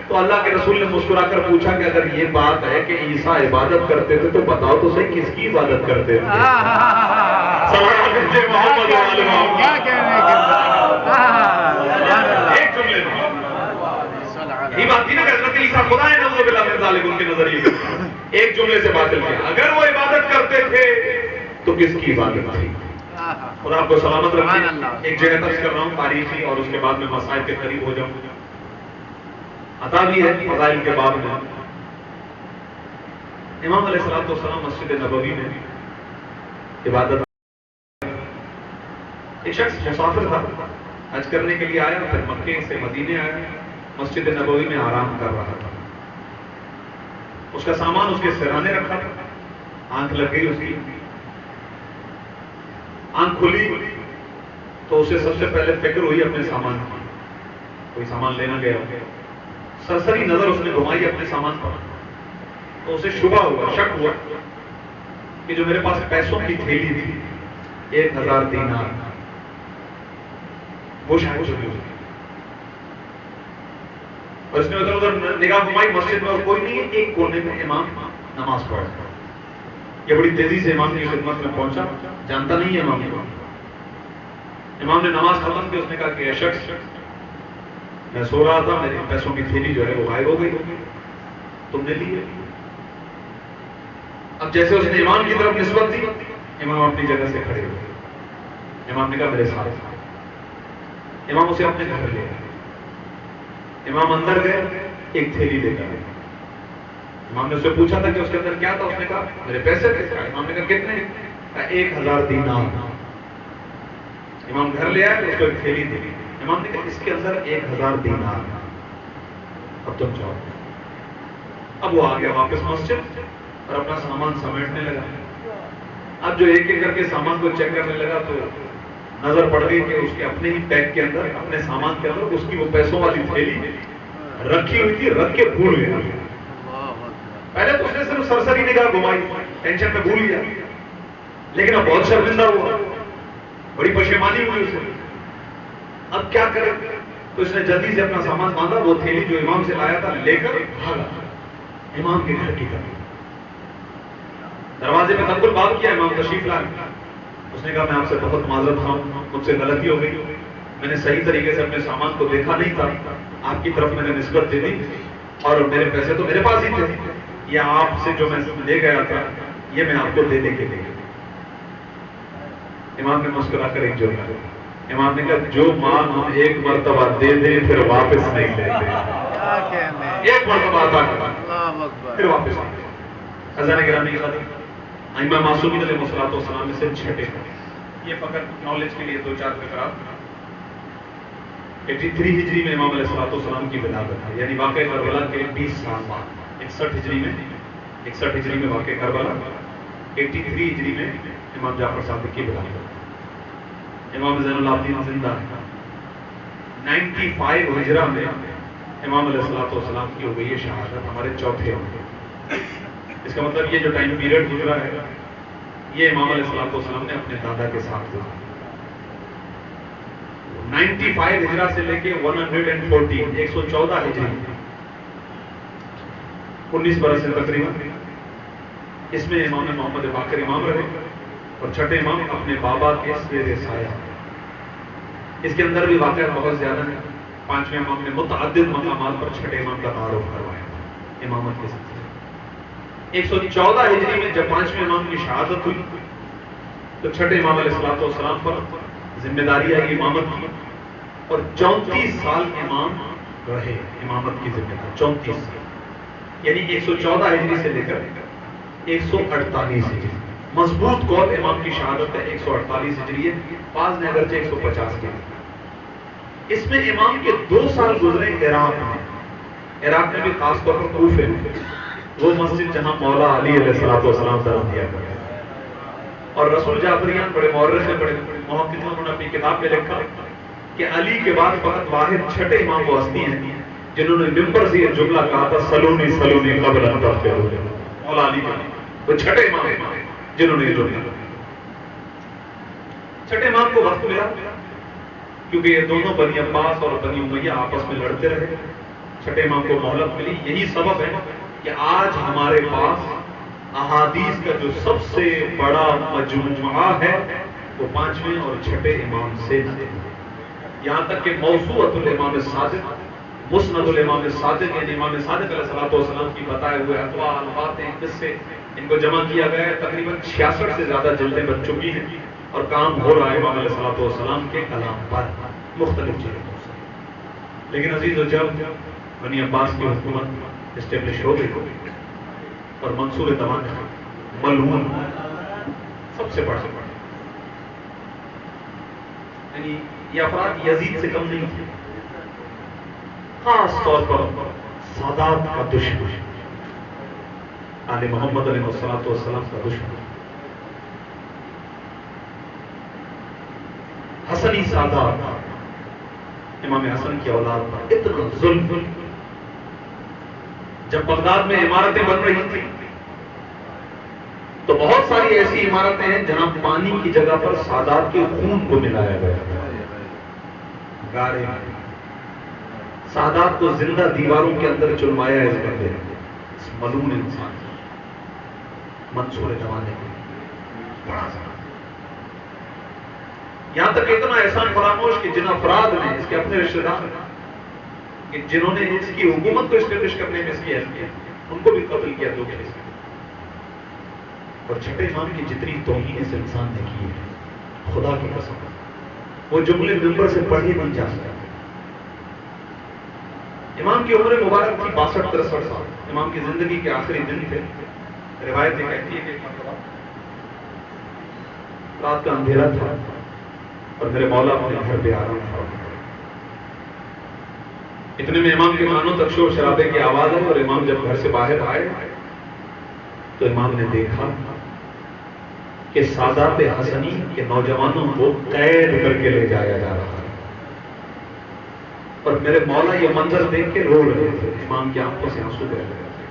تو اللہ کے رسول نے مسکرا کر پوچھا کہ اگر یہ بات ہے کہ عیسیٰ عبادت کرتے تھے تو بتاؤ تو صحیح کس کی عبادت کرتے تھے؟ ایک جملے میں یہ بات تھی نا کہ حضرت عیسیٰ خدا ہے نعوذ باللہ من ذالک، ان کے نظریے ایک جملے سے باطل کیا، اگر وہ عبادت کرتے تھے تو کس کی عبادت تھی؟ خدا آپ کو سلامت رکھے۔ ایک جگہ ترس کر رہا ہوں تاریخی اور اس کے بعد میں مسائل کے قریب ہو جاؤں۔ عطا بھی ہے فضائل کے باب میں، امام علیہ السلام مسجد نبوی میں عبادت، ایک شخص مسافر تھا، حج کرنے کے لیے آیا، پھر مکے سے مدینے آیا، مسجد نبوی میں آرام کر رہا تھا۔ اس کا سامان اس کے سرہانے رکھا تھا، آنکھ لگ گئی اس کی، آنکھ کھلی تو اسے سب سے پہلے فکر ہوئی اپنے سامان کی، کوئی سامان لینا گیا، سرسری نظر اس نے گھمائی اپنے سامان پر تو اسے شبہ ہوا، شک ہوا کہ جو میرے پاس پیسوں کی تھیلی تھی 1000 دینار وہ شاید چلی ہوئی، اور اس نے ادھر ادھر نگاہ گھمائی، مسجد میں اور کوئی نہیں ہے، ایک کونے میں امام نماز پڑھ رہا ہے۔ یہ بڑی تیزی سے امام کی خدمت میں پہنچا، جانتا نہیں ہے امام کو۔ امام نے نماز ختم کی، اس نے کہا کہ اے شخص میں سو رہا تھا، میری پیسوں کی تھیلی جو ہے وہ غائب ہو گئی، تم نے لی ہے۔ اب جیسے اس نے امام کی طرف نسبت دی، امام اپنی جگہ سے کھڑے ہوئے، امام نے کہا میرے ساتھ، امام اسے اپنے گھر لے گئے، امام اندر گئے، ایک تھیلی لے کر، امام نے اس سے پوچھا تھا کہ اس کے اندر کیا تھا، اس نے کہا میرے پیسے تھے، امام نے کہا کتنے؟ کہا 1000 دینار۔ امام گھر لے آئے، اس کو ایک تھیلی دی، امام نے کہا اس کے اندر 1000 دینار، اب تم جاؤ۔ اب وہ آ گیا واپس مسجد اور اپنا سامان سمیٹنے لگا۔ اب جو ایک ایک کر کے سامان کو چیک کرنے لگا تو نظر پڑ گئی کہ اس کے اپنے ہی پیک کے اندر، اپنے سامان کے اندر اس کی وہ پیسوں والی تھیلی رکھی ہوئی تھی، رکھ کے بھول گیا۔ پہلے تو اس نے صرف سرسری نگاہ گھمائی، ٹینشن میں بھول گیا، لیکن اب بہت شرمندہ ہوا، بڑی پشیمانی ہوئی اسے۔ اب کیا کرے؟ تو اس نے جلدی سے اپنا سامان باندھا، وہ تھیلی جو امام سے لایا تھا لے کر بھاگا امام کے گھر کی طرف۔ دروازے میں تقبل باب کیا، امام تشریف لائے، اس نے کہا میں آپ سے بہت معذرت خواہ، مجھ سے غلطی ہو گئی، میں نے صحیح طریقے سے اپنے سامان کو دیکھا نہیں تھا، آپ کی طرف میں نے نسبت دے دی اور میرے پیسے تو میرے پاس ہی تھے، یہ آپ سے جو میں لے گیا تھا یہ میں آپ کو دے دے کے لے گیا۔ امام نے مسکرا کر ایک جملہ کہا، امام نے کہا جو مال ہم ایک مرتبہ دے دیں پھر واپس نہیں لیتے، ایک مرتبہ عطا کرنا پھر واپس نہیں لیتے۔ عزیزان گرامی کی خاطر ائمہ معصومین علیہ السلام میں سے چھٹے، یہ فقط نالج کے لیے دو چار فقرات۔ 83 ہجری میں امام علیہ السلام کی ولادت ہے، یعنی واقع کربلا کے 20 سال بعد، 61 ہجری میں واقع کربلا، 83 ہجری میں امام جعفر صادق کی ولادت۔ امام زین العابدین زندہ ہے، 95 ہجرہ میں امام علیہ السلام کی ہو گئی ہے شہادت، ہمارے چوتھے ہوں گے۔ اس کا مطلب یہ جو ٹائم پیریڈ گزرا ہے یہ امام علیہ السلام نے اپنے دادا کے ساتھ گزارا۔ 95 ہجرہ سے لے کے 114 ہجری، 19 برس سے تقریباً اس میں امام محمد باقر امام رہے، اور چھٹے امام اپنے بابا کے زیر سایہ۔ اس کے اندر بھی واقعہ بہت زیادہ ہے، پانچویں امام نے متعدد مقامات پر چھٹے امام کا تعارف کروایا امامت کے سلسلے۔ 114 ہجری میں جب پانچویں امام کی شہادت ہوئی تو چھٹے امام علیہ السلام پر ذمہ داری آئی امامت کی، اور 34 سال امام رہے امامت کی ذمہ داری، 34 سال۔ یعنی 114 ہجری سے لے کر 148 ہجری. مضبوط قول امام کی شہادت ہے 148 ہجری ہے، بعض نے اگرچہ 150 کی. اس میں امام کے 2 سال گزرے عراق میں. عراق میں بھی خاص طور پر کوفے میں، وہ مسجد جہاں مولا علی علیہ السلام درس دیا کرتے. اور رسول جعفریان بڑے مورخ ہیں، بڑے محقق ہیں، انہوں نے اپنی کتاب میں لکھا کہ علی کے بعد فقط واحد چھٹے امام وہ ہستی ہیں جنہوں نے ممبر سے یہ جملہ کہا تھا سلونی سلونی قبل ان تغفر. مولا علی کے وہ چھٹے امام ہیں جنہوں نے یہ جملہ کہا. چھٹے امام کو وقت ملا کیونکہ یہ دونوں بنی عباس اور بنی امیہ آپس میں لڑتے رہے. چھٹے امام کو مہلت ملی. یہی سبب ہے کہ آج ہمارے پاس احادیث کا جو سب سے بڑا مجموعہ ہے وہ 5ویں اور چھٹے امام سے ہے. یہاں تک کہ موسوعۃ الامام الصادق، مسند الامام الصادق، یعنی امام صادق علیہ السلام کی بتائے ہوئے اقوال، باتیں، قصے، ان کو جمع کیا گیا ہے. تقریباً 66 سے زیادہ جلدیں بن چکی ہیں اور کام ہو رہا ہے امام علیہ السلام کے کلام پر مختلف چیزوں سے. لیکن عزیز و جب بنی عباس کی حکومت اسٹیبلش ہو گئی اور منصور دمان ملعون سب سے بڑا یعنی یہ افراد یزید سے کم نہیں تھے، خاص طور پر سادات کا دشمن، آل محمد علیہ السلام کا دشمن، حسنی سادات، امام حسن کی اولاد پر اتنا ظلم. جب بغداد میں عمارتیں بن رہی تھی تو بہت ساری ایسی عمارتیں ہیں جہاں پانی کی جگہ پر سادات کے خون کو ملایا گیا. گارے سادات کو زندہ دیواروں کے اندر چلوایا اس بندے نے، اس ملعون انسان منصور دمان نے بڑا سا. یہاں تک اتنا احسان فراموش کہ جن افراد نے، اس کے اپنے رشتہ دار کہ جنہوں نے اس کی حکومت کو اسٹیبلش کرنے میں اس کی ہیلپ کی، ان کو بھی قتل کیا 2 کیس میں. اور چھٹے امام کی جتنی توہین اس انسان نے کی ہے خدا کی قسم وہ جملے ممبر سے پڑھے نہیں جا سکتے. امام کی عمر مبارک تھی 62-63 سال. امام کی زندگی کے آخری دن تھے. روایت یہ کہتی ہے کہ رات کا اندھیرا تھا اور میرے مولا اپنے گھر پہ آرام فرما. اتنے میں امام کے کانوں تک شور شرابے کی آواز آئی اور امام جب گھر سے باہر آئے تو امام نے دیکھا کہ سادات حسنی کے نوجوانوں کو قید کر کے لے جایا جا رہا ہے. اور میرے مولا یہ منظر دیکھ کے رو رہے تھے. امام کی آنکھوں سے آنسو بہ رہے تھے.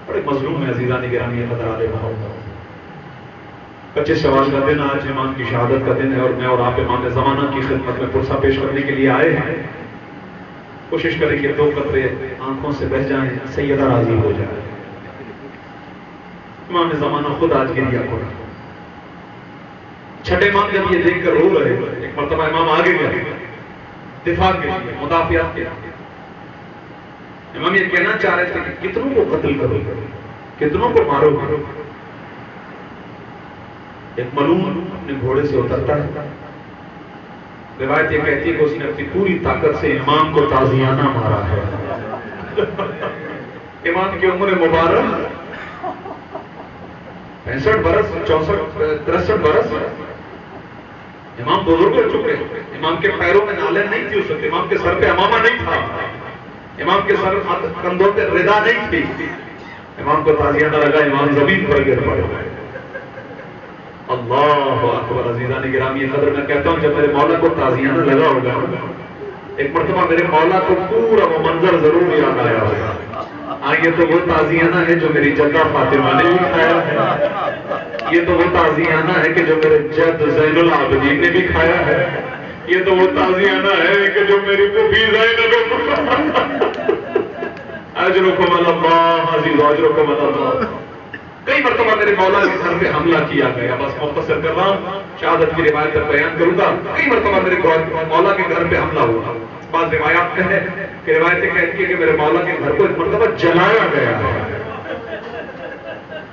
بڑے مظلوم ہے عزیزان گرامی قدر علیہ محمد. 25 شوال کا دن آج امام کی شہادت کا دن ہے اور میں اور آپ امام زمانہ کی خدمت میں پرسہ پیش کرنے کے لیے آئے ہیں. کوشش کریں کہ 2 قطرے آنکھوں سے بہ جائیں، سیدہ راضی ہو جائے. امام زمانہ خود آج گریا کو چھٹے امام جب یہ دیکھ کر رو رہے، ایک مرتبہ امام آگے گئے، دفاع کے لیے، مدافعات کے لیے. امام یہ کہنا چاہ رہے تھے کہ کتنوں کو قتل کرو، کتنوں کو مارو گے. ایک ملعون اپنے گھوڑے سے اترتا ہے. روایت یہ کہتی ہے کہ اس نے اپنی پوری طاقت سے امام کو تازیانہ مارا ہے. امام کی عمر مبارک 65 برس 63 برس. امام بزرگ ہو چکے. امام کے پیروں میں نالے نہیں تھی اس وقت. امام کے سر پہ امامہ نہیں تھا. امام کے سر کندھوں پہ ردا نہیں تھی. امام کو تازیانہ لگا، امام زمین پر گر پڑے. اللہ اکبر. عزیزان گرامی قدر میں کہتا ہوں جب میرے مولا کو تازیانہ لگا ہوگا، ایک مرتبہ میرے مولا کو پورا وہ منظر ضرور یاد آیا ہوگا. یہ تو وہ تازیانہ ہے جو میری جدہ فاطمہ نے بھی کھایا ہے. یہ تو وہ تازیانہ ہے کہ جو میرے جد زین العابدین نے بھی کھایا ہے. یہ تو وہ تازیانہ ہے کہ جو میری پھوپھی زینب اجرکم اللہ عزیز اجرکم اللہ. کئی مرتبہ میرے مولا کے گھر پہ حملہ کیا گیا. بس مختصر کر رہا ہوں، شہادت کی روایت بیان کروں گا. کئی مرتبہ میرے مولا کے گھر پہ حملہ ہوا. بعض روایات میں ہے کہ روایتیں کہتی ہے کہ میرے مولا کے گھر کو ایک مرتبہ جلایا گیا ہے.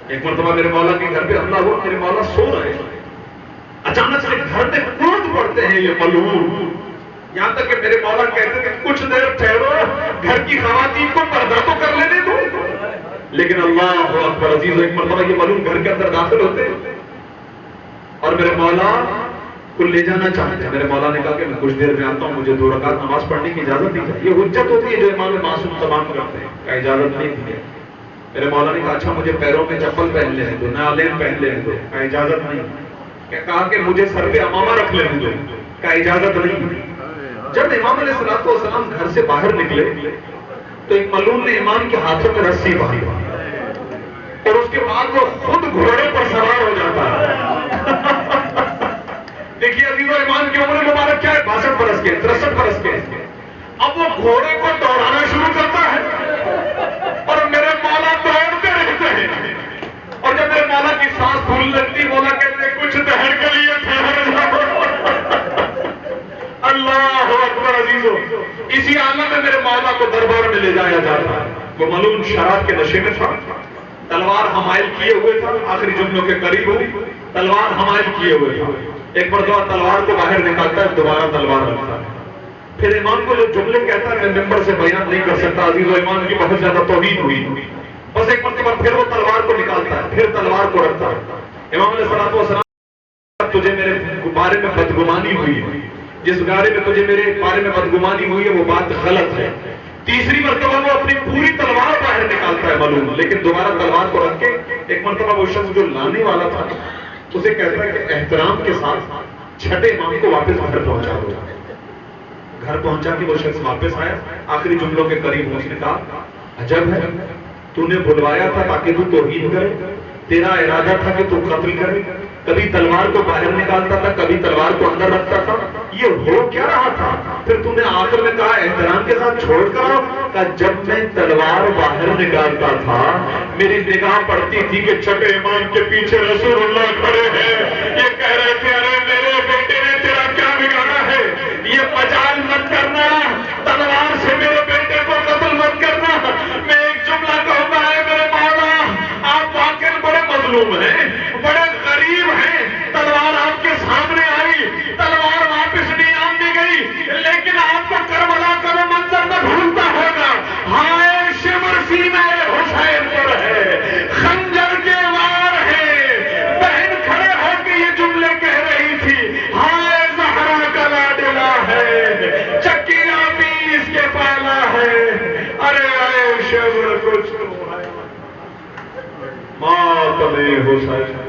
ایک مرتبہ میرے مولا کے گھر پہ حملہ ہوا. میرے مولا سو رہے، اچانک سے گھر پہ کود پڑتے ہیں یہ ملعون. یہاں تک کہ میرے مولا کہتے تھے کچھ دیر ٹھہرو، گھر کی خواتین کو پردہ تو کر لینے دو. لیکن اللہ اکبر عزیز، ایک مرتبہ یہ معلوم گھر کے اندر داخل ہوتے اور میرے مولا کو لے جانا چاہتے ہیں. میرے مولا نے کہا کہ میں کچھ دیر میں آتا ہوں، مجھے 2 رکعت نماز پڑھنے کی اجازت دی جائے. یہ حجت ہوتی ہے جو امام معصوم تمام کرتے ہیں کہ اجازت نہیں دی ہے. میرے مولا نے کہا اچھا مجھے پیروں میں چپل پہن لینے دو، نعلین پہن لینے دو. کہا اجازت نہیں. کہا کہ مجھے سر پہ امامہ رکھ لینے دو. کہا اجازت نہیں. جب امام علیہ الصلوۃ والسلام گھر سے باہر نکلے تو ایک ملعون نے امام کے ہاتھوں میں رسی باندھی اور اس کے بعد وہ خود گھوڑے پر سوار ہو جاتا ہے. دیکھیے عزیزو، امام کی عمر مبارک کیا ہے؟ 62 برس کے، 63 برس کے. اب وہ گھوڑے کو دوڑانا شروع کرتا ہے اور میرے مولا دوڑتے رہتے ہیں. اور جب میرے مولا کی سانس پھول لگتی، مولا کہتے ہیں کچھ دہر کے لیے ٹھہر جاؤ. اللہ اکبر عزیزو، اسی عالم میں میرے مولا کو دربار میں لے جایا جاتا ہے. وہ ملعون شراب کے نشے میں تھا، تلوار حمائل کیے ہوئے تھا، آخری جملوں کے قریب ہوئی، تلوار حمائل کیے ہوئے تھا. ایک مرتبہ تلوار کو باہر نکالتا ہے، دوبارہ تلوار رکھتا ہے. پھر امام کو جو جملے کہتا ہے میں ممبر سے بیان نہیں کر سکتا عزیزو، امام کی بہت زیادہ توہین ہوئی. بس ایک مرتبہ پھر وہ تلوار کو نکالتا ہے، پھر تلوار کو رکھتا ہے. امام علیہ الصلوۃ والسلام، تجھے میرے بارے میں بدگمانی ہوئی ہے، جس بارے میں تجھے میرے بارے میں بدگمانی ہوئی ہے وہ بات غلط ہے. تیسری مرتبہ وہ اپنی پوری تلوار باہر نکالتا ہے معلوم، لیکن دوبارہ تلوار کو رکھ کے ایک مرتبہ وہ شخص جو لانے والا تھا اسے کہتا ہے کہ احترام کے ساتھ چھٹے امام کو واپس گھر پہنچا دو. گھر پہنچا کے وہ شخص واپس آیا، آخری جملوں کے قریب اس نے کہا عجب ہے، تو نے بلوایا تھا تاکہ تو توہین کرے، تیرا ارادہ تھا کہ تو قتل کرے. کبھی تلوار کو باہر نکالتا تھا، کبھی تلوار کو اندر رکھتا تھا. یہ ہو کیا رہا تھا؟ پھر تم نے آخر میں کہا احترام کے ساتھ چھوڑ کر آؤ. کہا جب میں تلوار باہر نکالتا تھا میری نگاہ پڑتی تھی کہ چھٹے امام کے پیچھے رسول اللہ کھڑے ہیں. یہ کہہ رہے تھے ارے میرے بیٹے نے تیرا کیا بگاڑا ہے، یہ مجال مت کرنا، تلوار سے میرے بیٹے کو قتل مت کرنا. میں ایک جملہ کہوں گا، اے میرے مولا آپ واقعی بڑے مظلوم ہیں، بڑے غریب ہیں. تلوار آپ کے سامنے آئی، تلوار واپس نہیں آنے گئی، لیکن آپ کو کربلا کا وہ منظر نہ بھولتا ہوگا. ہائے شمر سینہ حسین پر ہے، خنجر کے وار ہے. بہن کھڑے ہو کے یہ جملے کہہ رہی تھی، ہائے زہرا کا لاڈلا ہے، چکیاں بھی اس کے پالا ہے. ارے آئے شمر کچھ ماتم حسین.